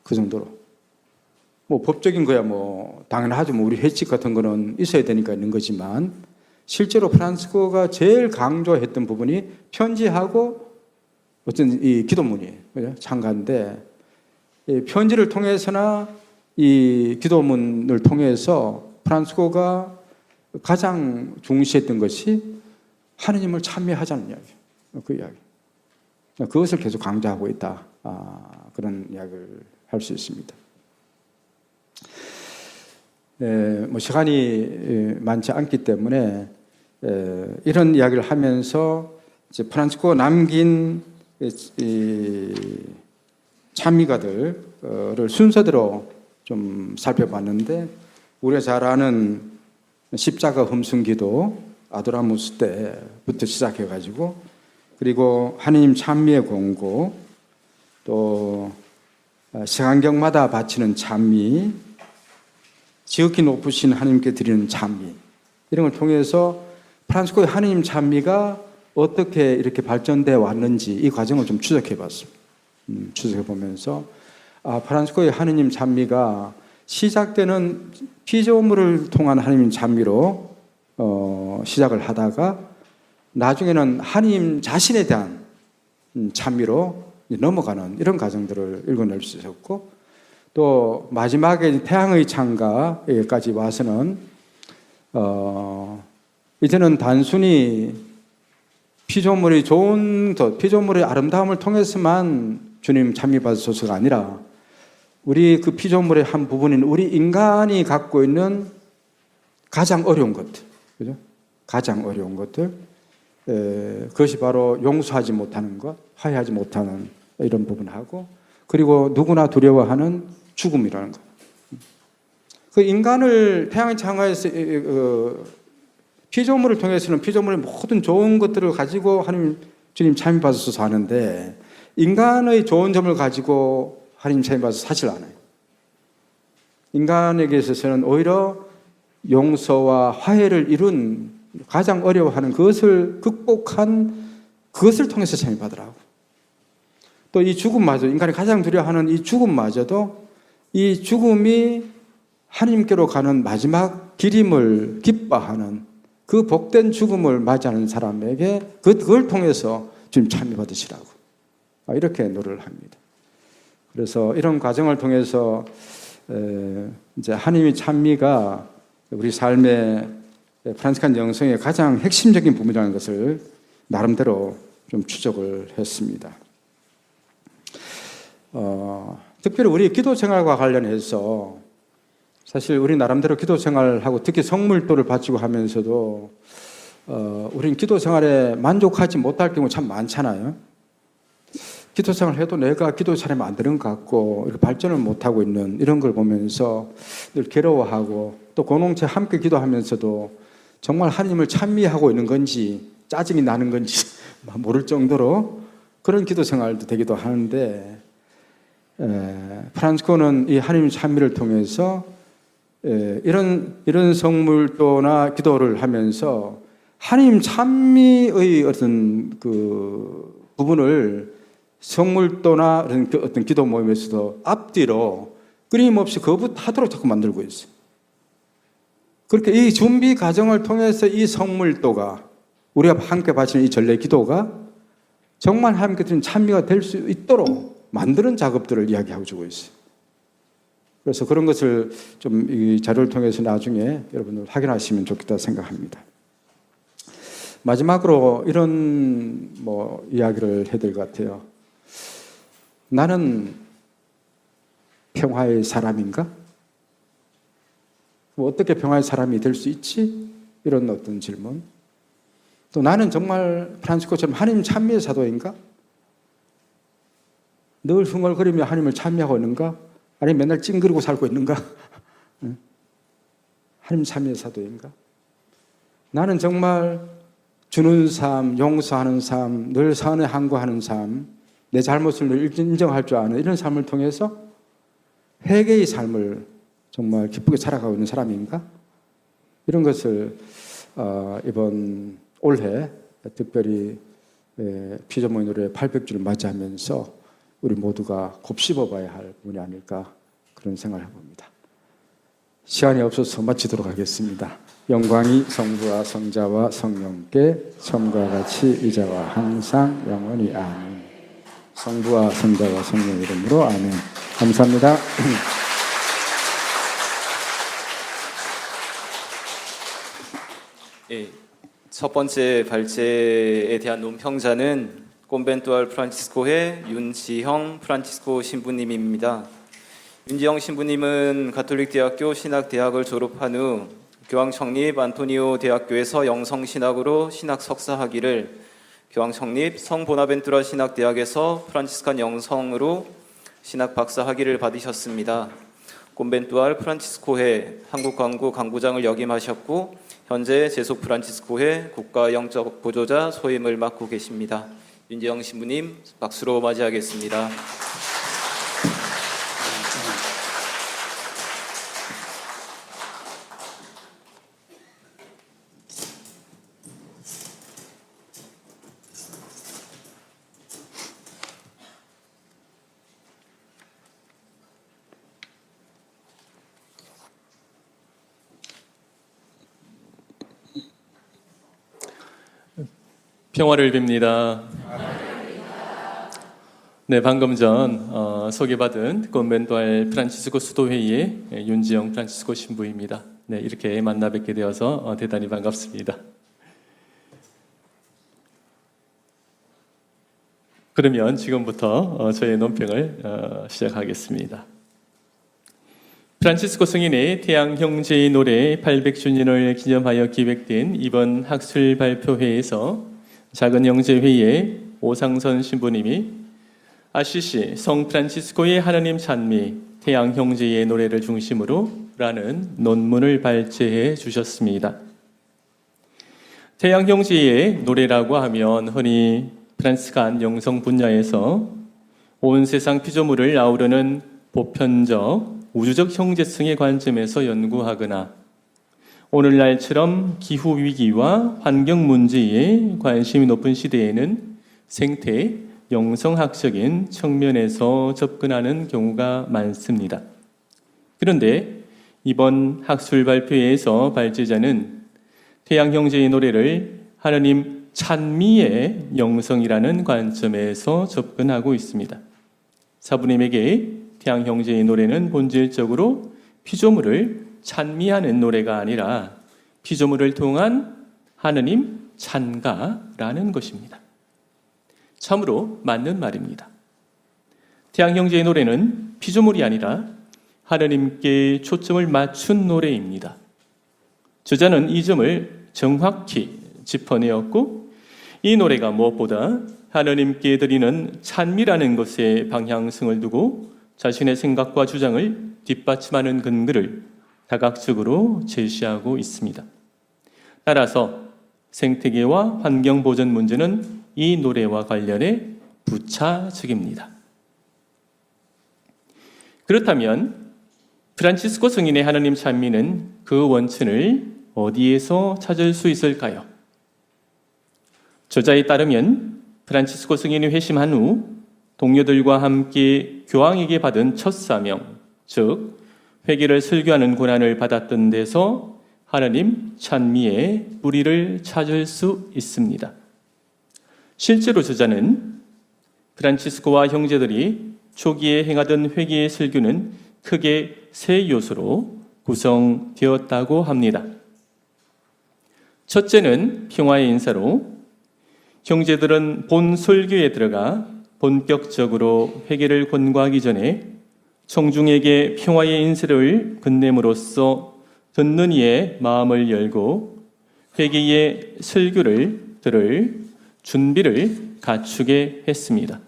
그 정도로. 뭐 법적인 거야 뭐 당연하죠. 뭐 우리 회칙 같은 거는 있어야 되니까 있는 거지만 실제로 프란치스코가 제일 강조했던 부분이 편지하고 어떤 이 기도문이에요. 그죠? 찬가인데 이 편지를 통해서나 이 기도문을 통해서 프란치스코가 가장 중시했던 것이 하느님을 찬미하자는 이야기예요. 그 이야기. 그것을 계속 강조하고 있다. 그런 이야기를 할 수 있습니다. 뭐 시간이 많지 않기 때문에 이런 이야기를 하면서 이제 프란치스코가 남긴 이 찬미가들을 순서대로 좀 살펴봤는데 우리가 잘 아는 십자가 흠숭기도 아도라무스 때부터 시작해가지고 그리고 하느님 찬미의 권고 또 시간경마다 바치는 찬미 지극히 높으신 하나님께 드리는 찬미 이런 걸 통해서 프란치스코의 하느님 찬미가 어떻게 이렇게 발전되어 왔는지 이 과정을 좀 추적해 봤습니다. 추적해 보면서 프란치스코의 하느님 찬미가 시작되는 피조물을 통한 하느님 찬미로 시작을 하다가 나중에는 하느님 자신에 대한 찬미로 넘어가는 이런 과정들을 읽어낼 수 있었고 또 마지막에 태양의 창가에까지 와서는 이제는 단순히 피조물의 좋은 것, 피조물의 아름다움을 통해서만 주님 찬미받으소서가 아니라 우리 그 피조물의 한 부분인 우리 인간이 갖고 있는 가장 어려운 것들, 그죠? 가장 어려운 것들, 그것이 바로 용서하지 못하는 것, 화해하지 못하는 이런 부분하고 그리고 누구나 두려워하는 죽음이라는 것. 그 인간을 태양의 창가에서 피조물을 통해서는 피조물의 모든 좋은 것들을 가지고 하나님 주님 찬미받으소서 하는데 인간의 좋은 점을 가지고 하나님 찬미받으소서 하질 않아요. 인간에게 있어서는 오히려 용서와 화해를 이룬 가장 어려워하는 그것을 극복한 그것을 통해서 찬미받으라고. 또 이 죽음마저 인간이 가장 두려워하는 이 죽음마저도 이 죽음이 하나님께로 가는 마지막 길임을 기뻐하는 그 복된 죽음을 맞이하는 사람에게 그걸 통해서 주님 찬미받으시라고 이렇게 노래를 합니다. 그래서 이런 과정을 통해서 이제 하나님의 찬미가 우리 삶의 프란치스칸 영성의 가장 핵심적인 부분이라는 것을 나름대로 좀 추적을 했습니다. 특별히 우리 기도 생활과 관련해서 사실 우리 나름대로 기도 생활하고 특히 성물도를 바치고 하면서도 우린 기도 생활에 만족하지 못할 경우 참 많잖아요. 기도 생활을 해도 내가 기도 잘하면 안 되는 것 같고 이렇게 발전을 못하고 있는 이런 걸 보면서 늘 괴로워하고 또 공동체 함께 기도하면서도 정말 하나님을 찬미하고 있는 건지 짜증이 나는 건지 모를 정도로 그런 기도 생활도 되기도 하는데 프란치스코는 이 하나님의 찬미를 통해서 이런 성물도나 기도를 하면서 하나님 찬미의 어떤 그 부분을 성물도나 어떤 기도 모임에서도 앞뒤로 끊임없이 거부하도록 자꾸 만들고 있어요. 그렇게 이 준비 과정을 통해서 이 성물도가 우리가 함께 바치는 이 전례 기도가 정말 함께 드린 찬미가 될 수 있도록 만드는 작업들을 이야기하고 주고 있어요. 그래서 그런 것을 좀 이 자료를 통해서 나중에 여러분들 확인하시면 좋겠다 생각합니다. 마지막으로 이런 이야기를 해야 될 것 같아요. 나는 평화의 사람인가? 어떻게 평화의 사람이 될 수 있지? 이런 어떤 질문. 또 나는 정말 프란치스코처럼 하나님 찬미의 사도인가? 늘 흥얼거리며 하나님을 찬미하고 있는가? 아니면 맨날 찡그리고 살고 있는가? 하나님 찬미의 사도인가? 나는 정말 주는 삶, 용서하는 삶, 늘 선에 항거하는 삶, 내 잘못을 늘 인정할 줄 아는 이런 삶을 통해서 회개의 삶을 정말 기쁘게 살아가고 있는 사람인가? 이런 것을 이번 올해 특별히 피조물 노래 800주를 맞이하면서 우리 모두가 곱씹어봐야 할 부분이 아닐까 그런 생각을 해봅니다. 시간이 없어서 마치도록 하겠습니다. 영광이 성부와 성자와 성령께 처음과 같이 이제와 항상 영원히 아멘. 성부와 성자와 성령 이름으로 아멘. 감사합니다. 예, 첫 번째 발제에 대한 논평자는 콘벤투알 프란치스코회 윤지형 프란치스코 신부님입니다. 윤지형 신부님은 가톨릭대학교 신학대학을 졸업한 후 교황 청립 안토니오 대학교에서 영성신학으로 신학 석사학위를, 교황 청립 성 보나벤투라 신학대학에서 프란치스칸 영성으로 신학 박사학위를 받으셨습니다. 콘벤투알 프란치스코회 한국광구 강부장을 역임하셨고 현재 제속 프란치스코회 국가영적 보조자 소임을 맡고 계십니다. 윤지영 신부님 박수로 맞이하겠습니다. 평화를 빕니다. 네, 방금 전 소개받은 콘벤투알 프란치스코 수도회의의 윤지영 프란치스코 신부입니다. 네, 이렇게 만나 뵙게 되어서 대단히 반갑습니다. 그러면 지금부터 저의 논평을 시작하겠습니다. 프란치스코 성인의 태양 형제의 노래 800주년을 기념하여 기획된 이번 학술 발표회에서 작은 형제회의의 오상선 신부님이 아시시 성 프란치스코의 하나님 찬미 태양 형제의 노래를 중심으로 라는 논문을 발제해 주셨습니다. 태양 형제의 노래라고 하면 흔히 프란치스칸 영성 분야에서 온 세상 피조물을 아우르는 보편적 우주적 형제성의 관점에서 연구하거나 오늘날처럼 기후위기와 환경 문제에 관심이 높은 시대에는 생태, 영성학적인 측면에서 접근하는 경우가 많습니다. 그런데 이번 학술 발표회에서 발제자는 태양 형제의 노래를 하나님 찬미의 영성이라는 관점에서 접근하고 있습니다. 사부님에게 태양 형제의 노래는 본질적으로 피조물을 찬미하는 노래가 아니라 피조물을 통한 하느님 찬가라는 것입니다. 참으로 맞는 말입니다. 태양 형제의 노래는 피조물이 아니라 하나님께 초점을 맞춘 노래입니다. 저자는 이 점을 정확히 짚어내었고 이 노래가 무엇보다 하나님께 드리는 찬미라는 것에 방향성을 두고 자신의 생각과 주장을 뒷받침하는 근거를 다각적으로 제시하고 있습니다. 따라서 생태계와 환경 보전 문제는 이 노래와 관련해 부차적입니다. 그렇다면 프란치스코 성인의 하나님 찬미는 그 원천을 어디에서 찾을 수 있을까요? 저자에 따르면 프란치스코 성인이 회심한 후 동료들과 함께 교황에게 받은 첫 사명, 즉 회개를 설교하는 고난을 받았던 데서 하나님 찬미의 뿌리를 찾을 수 있습니다. 실제로 저자는 프란치스코와 형제들이 초기에 행하던 회개의 설교는 크게 세 요소로 구성되었다고 합니다. 첫째는 평화의 인사로 형제들은 본 설교에 들어가 본격적으로 회개를 권고하기 전에 청중에게 평화의 인사를 건냄으로써 듣는 이의 마음을 열고 회개의 설교를 들을 준비를 갖추게 했습니다.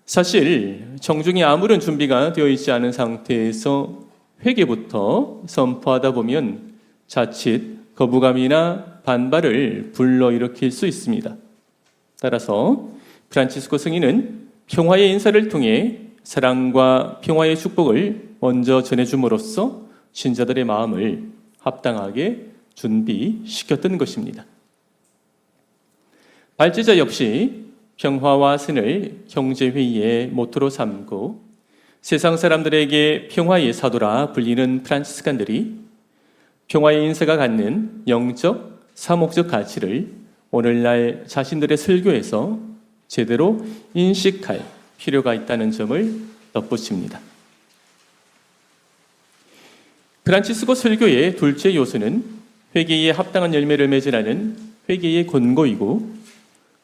사실 청중이 아무런 준비가 되어 있지 않은 상태에서 회개부터 선포하다 보면 자칫 거부감이나 반발을 불러일으킬 수 있습니다. 따라서 프란치스코 성인은 평화의 인사를 통해 사랑과 평화의 축복을 먼저 전해줌으로써 신자들의 마음을 합당하게 준비시켰던 것입니다. 발제자 역시 평화와 선을 형제회의의 모토로 삼고 세상 사람들에게 평화의 사도라 불리는 프란치스칸들이 평화의 인사가 갖는 영적, 사목적 가치를 오늘날 자신들의 설교에서 제대로 인식할 필요가 있다는 점을 덧붙입니다. 프란치스코 설교의 둘째 요소는 회개에 합당한 열매를 맺으라는 회개의 권고이고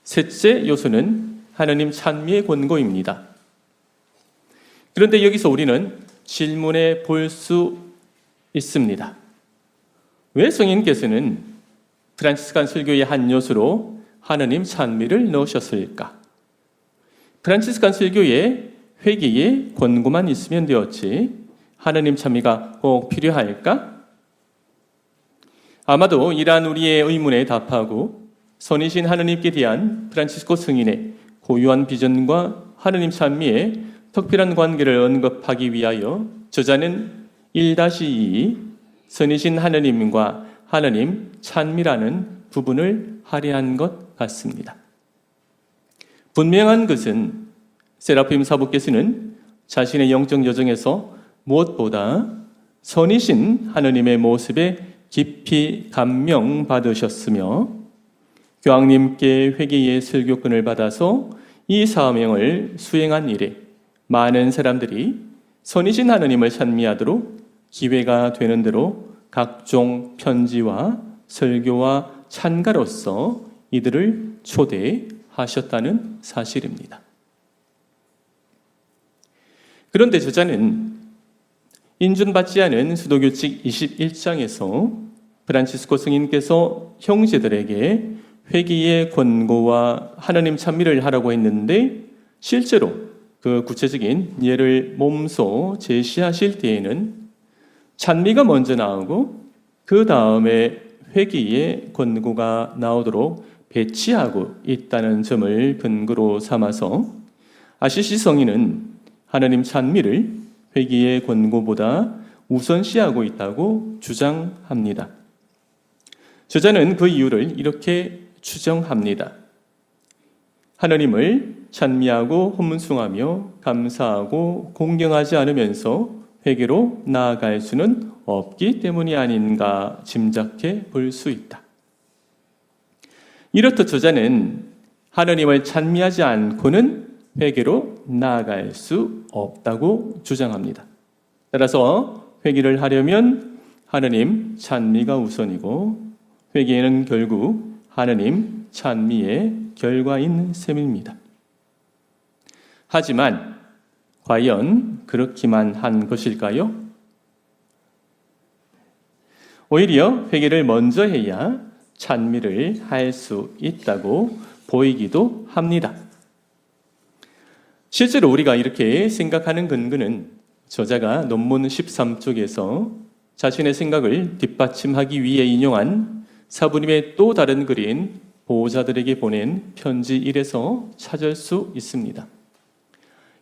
셋째 요소는 하나님 찬미의 권고입니다. 그런데 여기서 우리는 질문해 볼 수 있습니다. 왜 성인께서는 프란치스칸 설교의 한 요소로 하나님 찬미를 넣으셨을까? 프란치스칸 설교에 회개의 권고만 있으면 되었지 하나님 찬미가 꼭 필요할까? 아마도 이러한 우리의 의문에 답하고 선이신 하나님께 대한 프란치스코 성인의 고유한 비전과 하나님 찬미의 특별한 관계를 언급하기 위하여 저자는 1-2 선이신 하나님과 하나님 찬미라는 부분을 할애한 것 같습니다. 분명한 것은 세라핌 사부께서는 자신의 영적 여정에서 무엇보다 선이신 하나님의 모습에 깊이 감명받으셨으며 교황님께 회개의 설교권을 받아서 이 사명을 수행한 이래 많은 사람들이 선이신 하나님을 찬미하도록 기회가 되는 대로 각종 편지와 설교와 찬가로서 이들을 초대하셨다는 사실입니다. 그런데 저자는 인준받지 않은 수도규칙 21장에서 프란치스코 성인께서 형제들에게 회개의 권고와 하나님 찬미를 하라고 했는데 실제로 그 구체적인 예를 몸소 제시하실 때에는 찬미가 먼저 나오고 그 다음에 회개의 권고가 나오도록 배치하고 있다는 점을 근거로 삼아서 아시시 성인은 하나님 찬미를 회개의 권고보다 우선시하고 있다고 주장합니다. 저자는 그 이유를 이렇게 추정합니다. 하나님을 찬미하고 헌문숭하며 감사하고 공경하지 않으면서 회개로 나아갈 수는 없기 때문이 아닌가 짐작해 볼 수 있다. 이렇듯 저자는 하나님을 찬미하지 않고는 회개로 나아갈 수 없다고 주장합니다. 따라서 회개를 하려면 하나님 찬미가 우선이고 회개는 결국 하나님 찬미의 결과인 셈입니다. 하지만 과연 그렇기만 한 것일까요? 오히려 회개를 먼저 해야 찬미를 할 수 있다고 보이기도 합니다. 실제로 우리가 이렇게 생각하는 근거는 저자가 논문 13쪽에서 자신의 생각을 뒷받침하기 위해 인용한 사부님의 또 다른 글인 보호자들에게 보낸 편지 1에서 찾을 수 있습니다.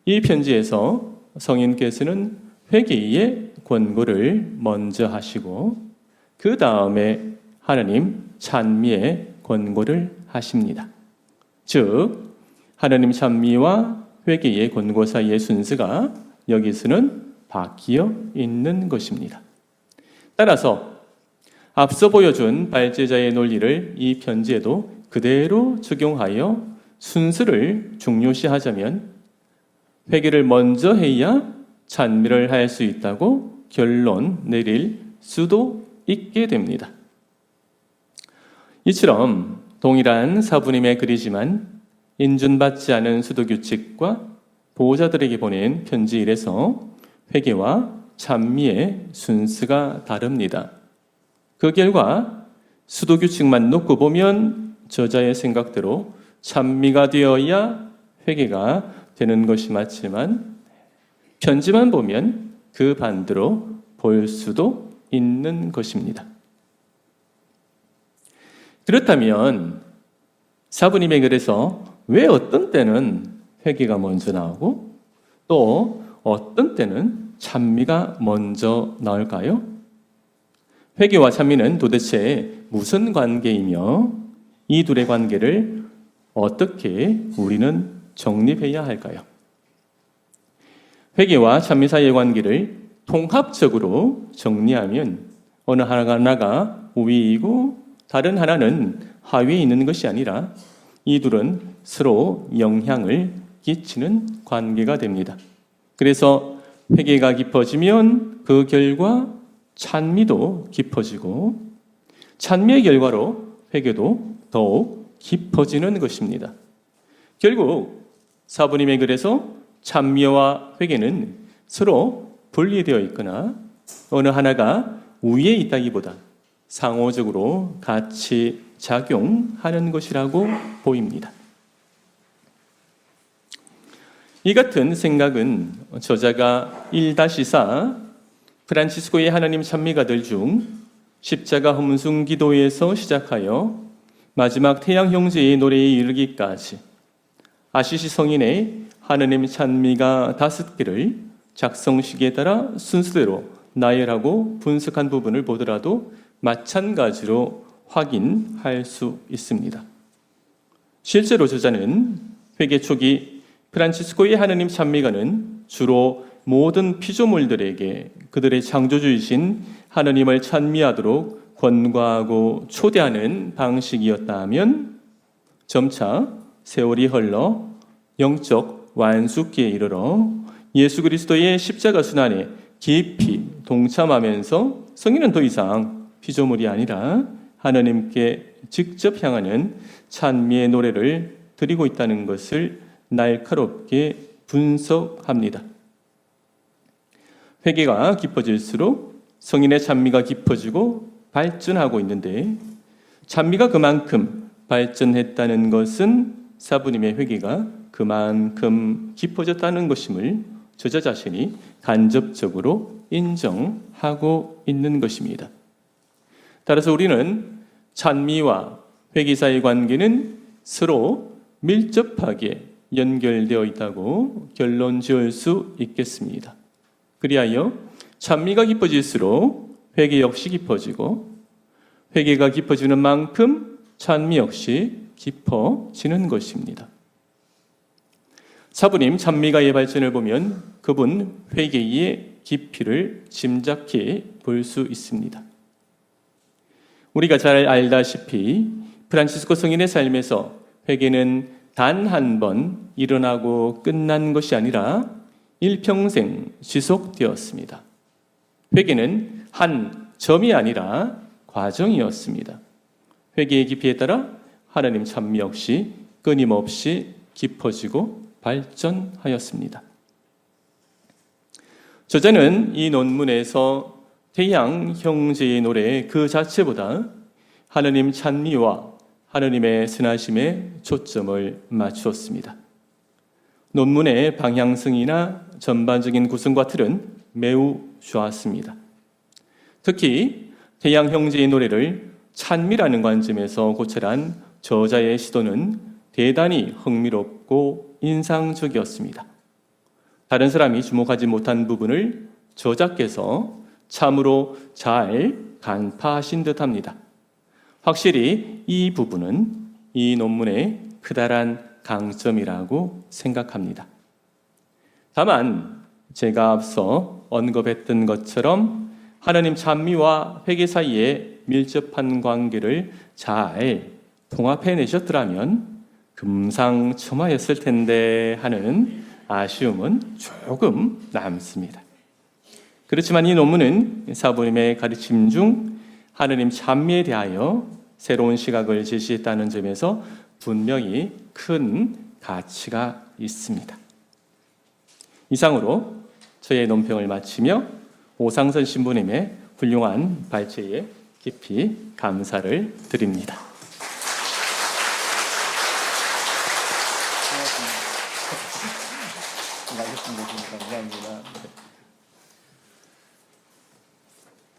이 편지에서 성인께서는 회개의 권고를 먼저 하시고 그 다음에 하나님 찬미의 권고를 하십니다. 즉 하나님 찬미와 회개의 권고 사이의 순서가 여기서는 바뀌어 있는 것입니다. 따라서 앞서 보여준 발제자의 논리를 이 편지에도 그대로 적용하여 순서를 중요시하자면 회개를 먼저 해야 찬미를 할 수 있다고 결론 내릴 수도 있게 됩니다. 이처럼 동일한 사부님의 글이지만 인준받지 않은 수도규칙과 보호자들에게 보낸 편지 1에서 회개와 찬미의 순서가 다릅니다. 그 결과 수도규칙만 놓고 보면 저자의 생각대로 찬미가 되어야 회개가 되는 것이 맞지만 편지만 보면 그 반대로 볼 수도 있는 것입니다. 그렇다면 사부님의 글에서 왜 어떤 때는 회개가 먼저 나오고 또 어떤 때는 찬미가 먼저 나올까요? 회개와 찬미는 도대체 무슨 관계이며 이 둘의 관계를 어떻게 우리는 정립해야 할까요? 회개와 찬미 사이의 관계를 통합적으로 정리하면 어느 하나가 우위이고 다른 하나는 하위에 있는 것이 아니라 이 둘은 서로 영향을 끼치는 관계가 됩니다. 그래서 회개가 깊어지면 그 결과 찬미도 깊어지고 찬미의 결과로 회개도 더욱 깊어지는 것입니다. 결국 사부님의 글에서 찬미와 회개는 서로 분리되어 있거나 어느 하나가 우위에 있다기보다 상호적으로 같이 작용하는 것이라고 보입니다. 이 같은 생각은 저자가 1-4 프란치스코의 하나님 찬미가들 중 십자가 험숭 기도에서 시작하여 마지막 태양 형제의 노래에 이르기까지 아시시 성인의 하나님 찬미가 5개를 작성시기에 따라 순서대로 나열하고 분석한 부분을 보더라도 마찬가지로 확인할 수 있습니다. 실제로 저자는 회개 초기 프란치스코의 하나님 찬미가는 주로 모든 피조물들에게 그들의 창조주이신 하나님을 찬미하도록 권고하고 초대하는 방식이었다 하면 점차 세월이 흘러 영적 완숙기에 이르러 예수 그리스도의 십자가 순환에 깊이 동참하면서 성인은 더 이상 피조물이 아니라 하나님께 직접 향하는 찬미의 노래를 드리고 있다는 것을 날카롭게 분석합니다. 회개가 깊어질수록 성인의 찬미가 깊어지고 발전하고 있는데 찬미가 그만큼 발전했다는 것은 사부님의 회개가 그만큼 깊어졌다는 것임을 저자 자신이 간접적으로 인정하고 있는 것입니다. 따라서 우리는 찬미와 회개 사이의 관계는 서로 밀접하게 연결되어 있다고 결론 지을 수 있겠습니다. 그리하여 찬미가 깊어질수록 회개 역시 깊어지고 회개가 깊어지는 만큼 찬미 역시 깊어지는 것입니다. 사부님 찬미가의 발전을 보면 그분 회개의 깊이를 짐작해 볼 수 있습니다. 우리가 잘 알다시피 프란치스코 성인의 삶에서 회개는 단 한 번 일어나고 끝난 것이 아니라 일평생 지속되었습니다. 회개는 한 점이 아니라 과정이었습니다. 회개의 깊이에 따라 하나님 찬미 역시 끊임없이 깊어지고 발전하였습니다. 저자는 이 논문에서 태양 형제의 노래 그 자체보다 하느님 찬미와 하느님의 선하심에 초점을 맞추었습니다. 논문의 방향성이나 전반적인 구성과 틀은 매우 좋았습니다. 특히 태양 형제의 노래를 찬미라는 관점에서 고찰한 저자의 시도는 대단히 흥미롭고 인상적이었습니다. 다른 사람이 주목하지 못한 부분을 저자께서 참으로 잘 간파하신 듯합니다. 확실히 이 부분은 이 논문의 크다란 강점이라고 생각합니다. 다만 제가 앞서 언급했던 것처럼 하나님 찬미와 회개 사이에 밀접한 관계를 잘 통합해내셨더라면 금상첨화였을 텐데 하는 아쉬움은 조금 남습니다. 그렇지만 이 논문은 사부님의 가르침 중 하느님 찬미에 대하여 새로운 시각을 제시했다는 점에서 분명히 큰 가치가 있습니다. 이상으로 저의 논평을 마치며 오상선 신부님의 훌륭한 발제에 깊이 감사를 드립니다.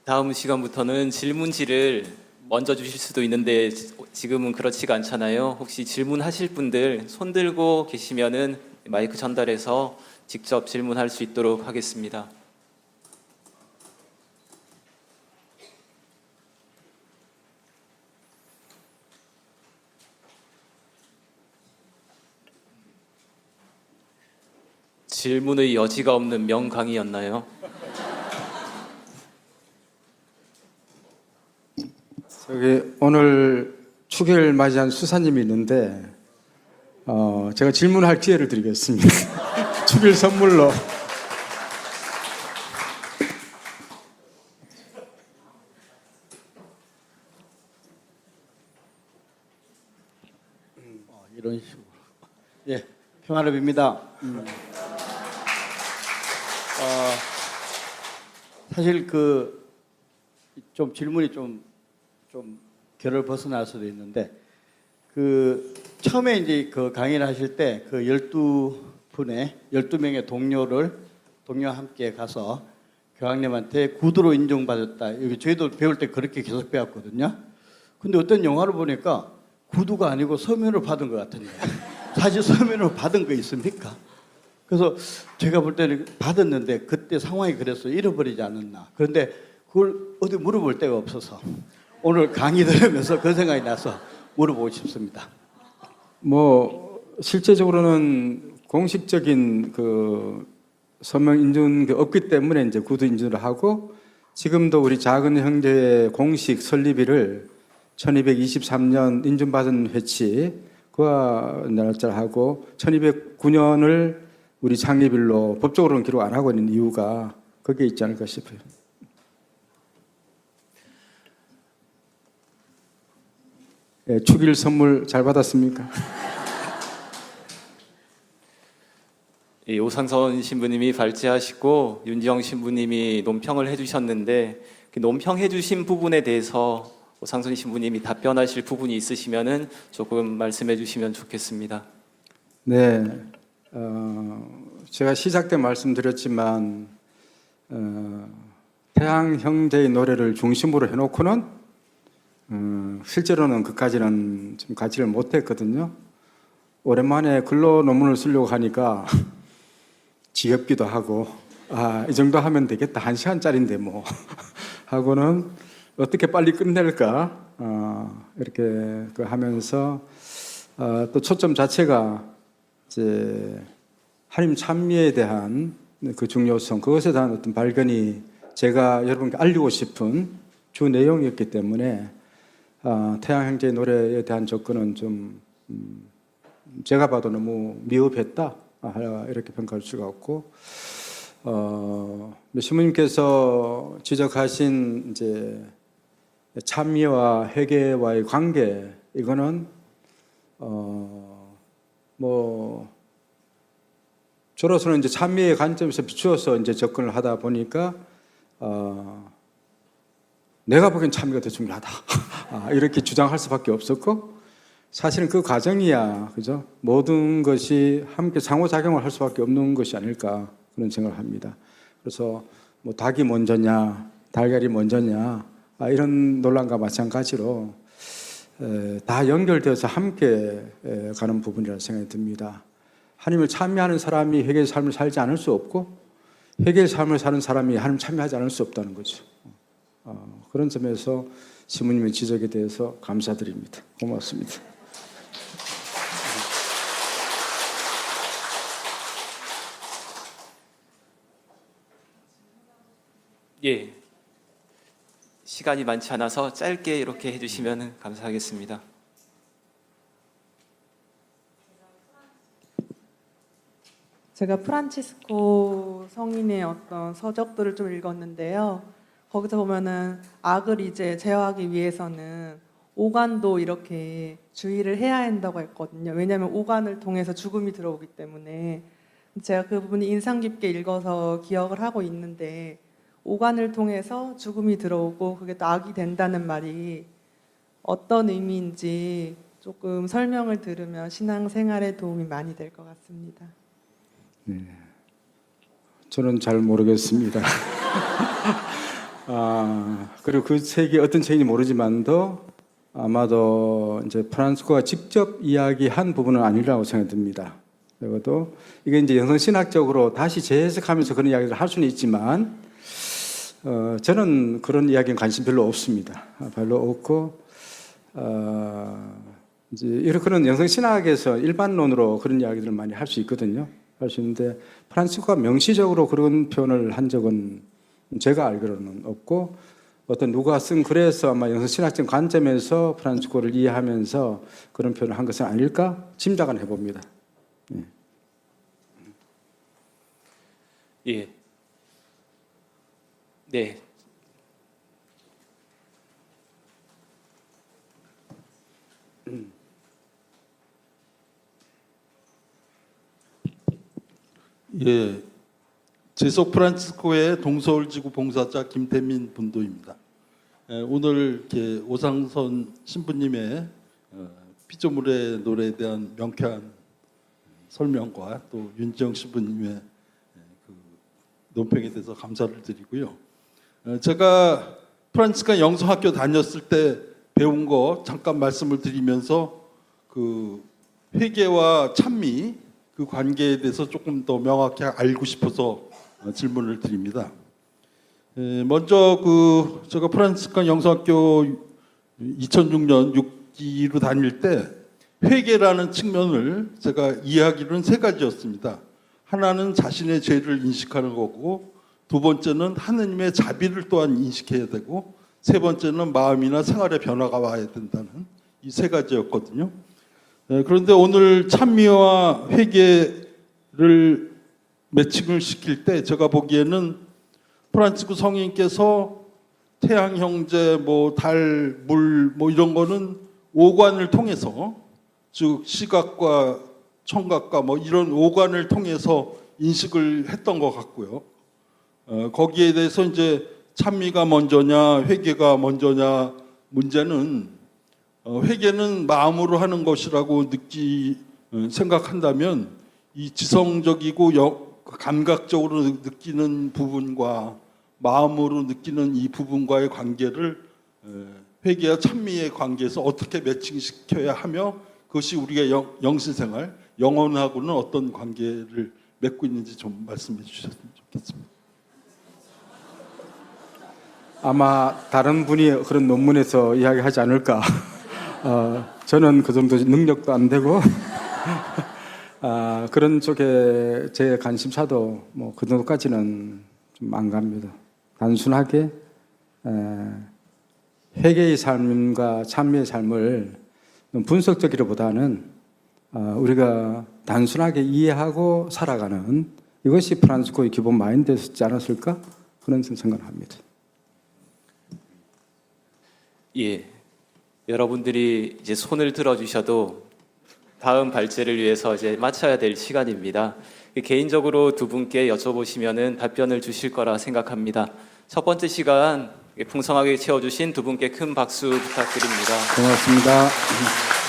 다음 시간부터는 질문지를 먼저 주실 수도 있는데 지금은 그렇지가 않잖아요. 혹시 질문하실 분들 손 들고 계시면은 마이크 전달해서 직접 질문할 수 있도록 하겠습니다. 질문의 여지가 없는 명강의였나요? 저기 오늘 축일을 맞이한 수사님이 있는데 제가 질문할 기회를 드리겠습니다. 축일 선물로. 이런 식으로. 예, 평화롭입니다. 사실 좀 질문이 좀 결을 벗어날 수도 있는데 처음에 이제 강의를 하실 때 12명의 동료와 함께 가서 교황님한테 구두로 인정받았다. 여기 저희도 배울 때 그렇게 계속 배웠거든요. 근데 어떤 영화를 보니까 구두가 아니고 서면으로 받은 것 같은데 사실 서면으로 받은 거 있습니까? 그래서 제가 볼 때는 받았는데 그때 상황이 그래서 잃어버리지 않았나. 그런데 그걸 어디 물어볼 데가 없어서 오늘 강의 들으면서 그 생각이 나서 물어보고 싶습니다. 실제적으로는 공식적인 서명 인증 없기 때문에 이제 구두 인증을 하고, 지금도 우리 작은 형제의 공식 설립일을 1223년 인증받은 회치 그와 날짜를 하고 1209년을 우리 창립일로 법적으로는 기록 안 하고 있는 이유가 거기에 있지 않을까 싶어요. 예, 축일 선물 잘 받았습니까? 이 오상선 신부님이 발제하시고 윤지영 신부님이 논평을 해주셨는데 그 논평해주신 부분에 대해서 오상선 신부님이 답변하실 부분이 있으시면은 조금 말씀해 주시면 좋겠습니다. 네, 제가 시작 때 말씀드렸지만 태양 형제의 노래를 중심으로 해놓고는 실제로는 그까지는 좀 가지를 못했거든요. 오랜만에 근로 논문을 쓰려고 하니까 지겹기도 하고 이 정도 하면 되겠다, 1시간짜리인데 뭐 하고는 어떻게 빨리 끝낼까 이렇게 하면서 또 초점 자체가 이제 하나님 찬미에 대한 그 중요성, 그것에 대한 어떤 발견이 제가 여러분께 알리고 싶은 주 내용이었기 때문에 태양 형제의 노래에 대한 접근은 좀 제가 봐도 너무 미흡했다 이렇게 평가할 수가 없고, 신부님께서 지적하신 이제 찬미와 회개와의 관계, 저로서는 이제 찬미의 관점에서 비추어서 이제 접근을 하다 보니까 내가 보기엔 찬미가 더 중요하다. 이렇게 주장할 수밖에 없었고 사실은 그 과정이야, 그죠? 모든 것이 함께 상호작용을 할 수밖에 없는 것이 아닐까 그런 생각을 합니다. 그래서 뭐 닭이 먼저냐, 달걀이 먼저냐 이런 논란과 마찬가지로 다 연결되어서 함께 가는 부분이라고 생각이 듭니다. 하나님을 찬미하는 사람이 회개의 삶을 살지 않을 수 없고 회개의 삶을 사는 사람이 하나님 찬미하지 않을 수 없다는 거죠. 그런 점에서 시모님의 지적에 대해서 감사드립니다. 고맙습니다. 예. 시간이 많지 않아서 짧게 이렇게 해주시면 감사하겠습니다. 제가 프란치스코 성인의 어떤 서적들을 좀 읽었는데요. 거기서 보면은 악을 이제 제어하기 위해서는 오간도 이렇게 주의를 해야 한다고 했거든요. 왜냐하면 오간을 통해서 죽음이 들어오기 때문에 제가 그 부분이 인상 깊게 읽어서 기억을 하고 있는데 오간을 통해서 죽음이 들어오고 그게 또 악이 된다는 말이 어떤 의미인지 조금 설명을 들으면 신앙생활에 도움이 많이 될 것 같습니다. 저는 잘 모르겠습니다. 그리고 그 책이 어떤 책인지 모르지만도 아마도 이제 프란치스코가 직접 이야기한 부분은 아니라고 생각됩니다. 그리고 이게 이제 영성신학적으로 다시 재해석하면서 그런 이야기를 할 수는 있지만 저는 그런 이야기엔 관심 별로 없습니다. 별로 없고 이제 이런 그런 영성신학에서 일반론으로 그런 이야기들을 많이 할 수 있거든요. 할 수 있는데 프란치스코가 명시적으로 그런 표현을 한 적은 제가 알기로는 없고 어떤 누가 쓴 글에서 아마 영성신학적 관점에서 프란치스코를 이해하면서 그런 표현을 한 것은 아닐까 짐작은 해봅니다. 예. 네. 예, 제속 프란치스코의 동서울지구 봉사자 김태민 분도입니다. 오늘 이렇게 오상선 신부님의 피조물의 노래에 대한 명쾌한 설명과 또 윤지영 신부님의 그 논평에 대해서 감사를 드리고요. 제가 프란치스카 영성학교 다녔을 때 배운 거 잠깐 말씀을 드리면서 그 회개와 찬미 그 관계에 대해서 조금 더 명확히 알고 싶어서 질문을 드립니다. 먼저 제가 프란치스칸 영성학교 2006년 6기로 다닐 때 회개라는 측면을 제가 이해하기로는 세 가지였습니다. 하나는 자신의 죄를 인식하는 거고, 두 번째는 하느님의 자비를 또한 인식해야 되고, 세 번째는 마음이나 생활의 변화가 와야 된다는 이 세 가지였거든요. 그런데 오늘 찬미와 회개를 매칭을 시킬 때 제가 보기에는 프란치스코 성인께서 태양 형제, 달, 물 이런 거는 오관을 통해서, 즉 시각과 청각과 이런 오관을 통해서 인식을 했던 것 같고요. 거기에 대해서 이제 찬미가 먼저냐 회개가 먼저냐 문제는 회개는 마음으로 하는 것이라고 생각한다면 이 지성적이고 감각적으로 느끼는 부분과 마음으로 느끼는 이 부분과의 관계를 회개와 찬미의 관계에서 어떻게 매칭시켜야 하며 그것이 우리의 영신생활, 영혼하고는 어떤 관계를 맺고 있는지 좀 말씀해 주셨으면 좋겠습니다. 아마 다른 분이 그런 논문에서 이야기하지 않을까. 저는 그 정도 능력도 안 되고 그런 쪽에 제 관심사도 그 정도까지는 좀 안 갑니다. 단순하게 회개의 삶과 찬미의 삶을 분석적이기보다는 우리가 단순하게 이해하고 살아가는 이것이 프란치스코의 기본 마인드였지 않았을까 그런 생각을 합니다. 예. 여러분들이 이제 손을 들어 주셔도 다음 발제를 위해서 이제 마쳐야 될 시간입니다. 개인적으로 두 분께 여쭤보시면은 답변을 주실 거라 생각합니다. 첫 번째 시간 풍성하게 채워주신 두 분께 큰 박수 부탁드립니다. 고맙습니다.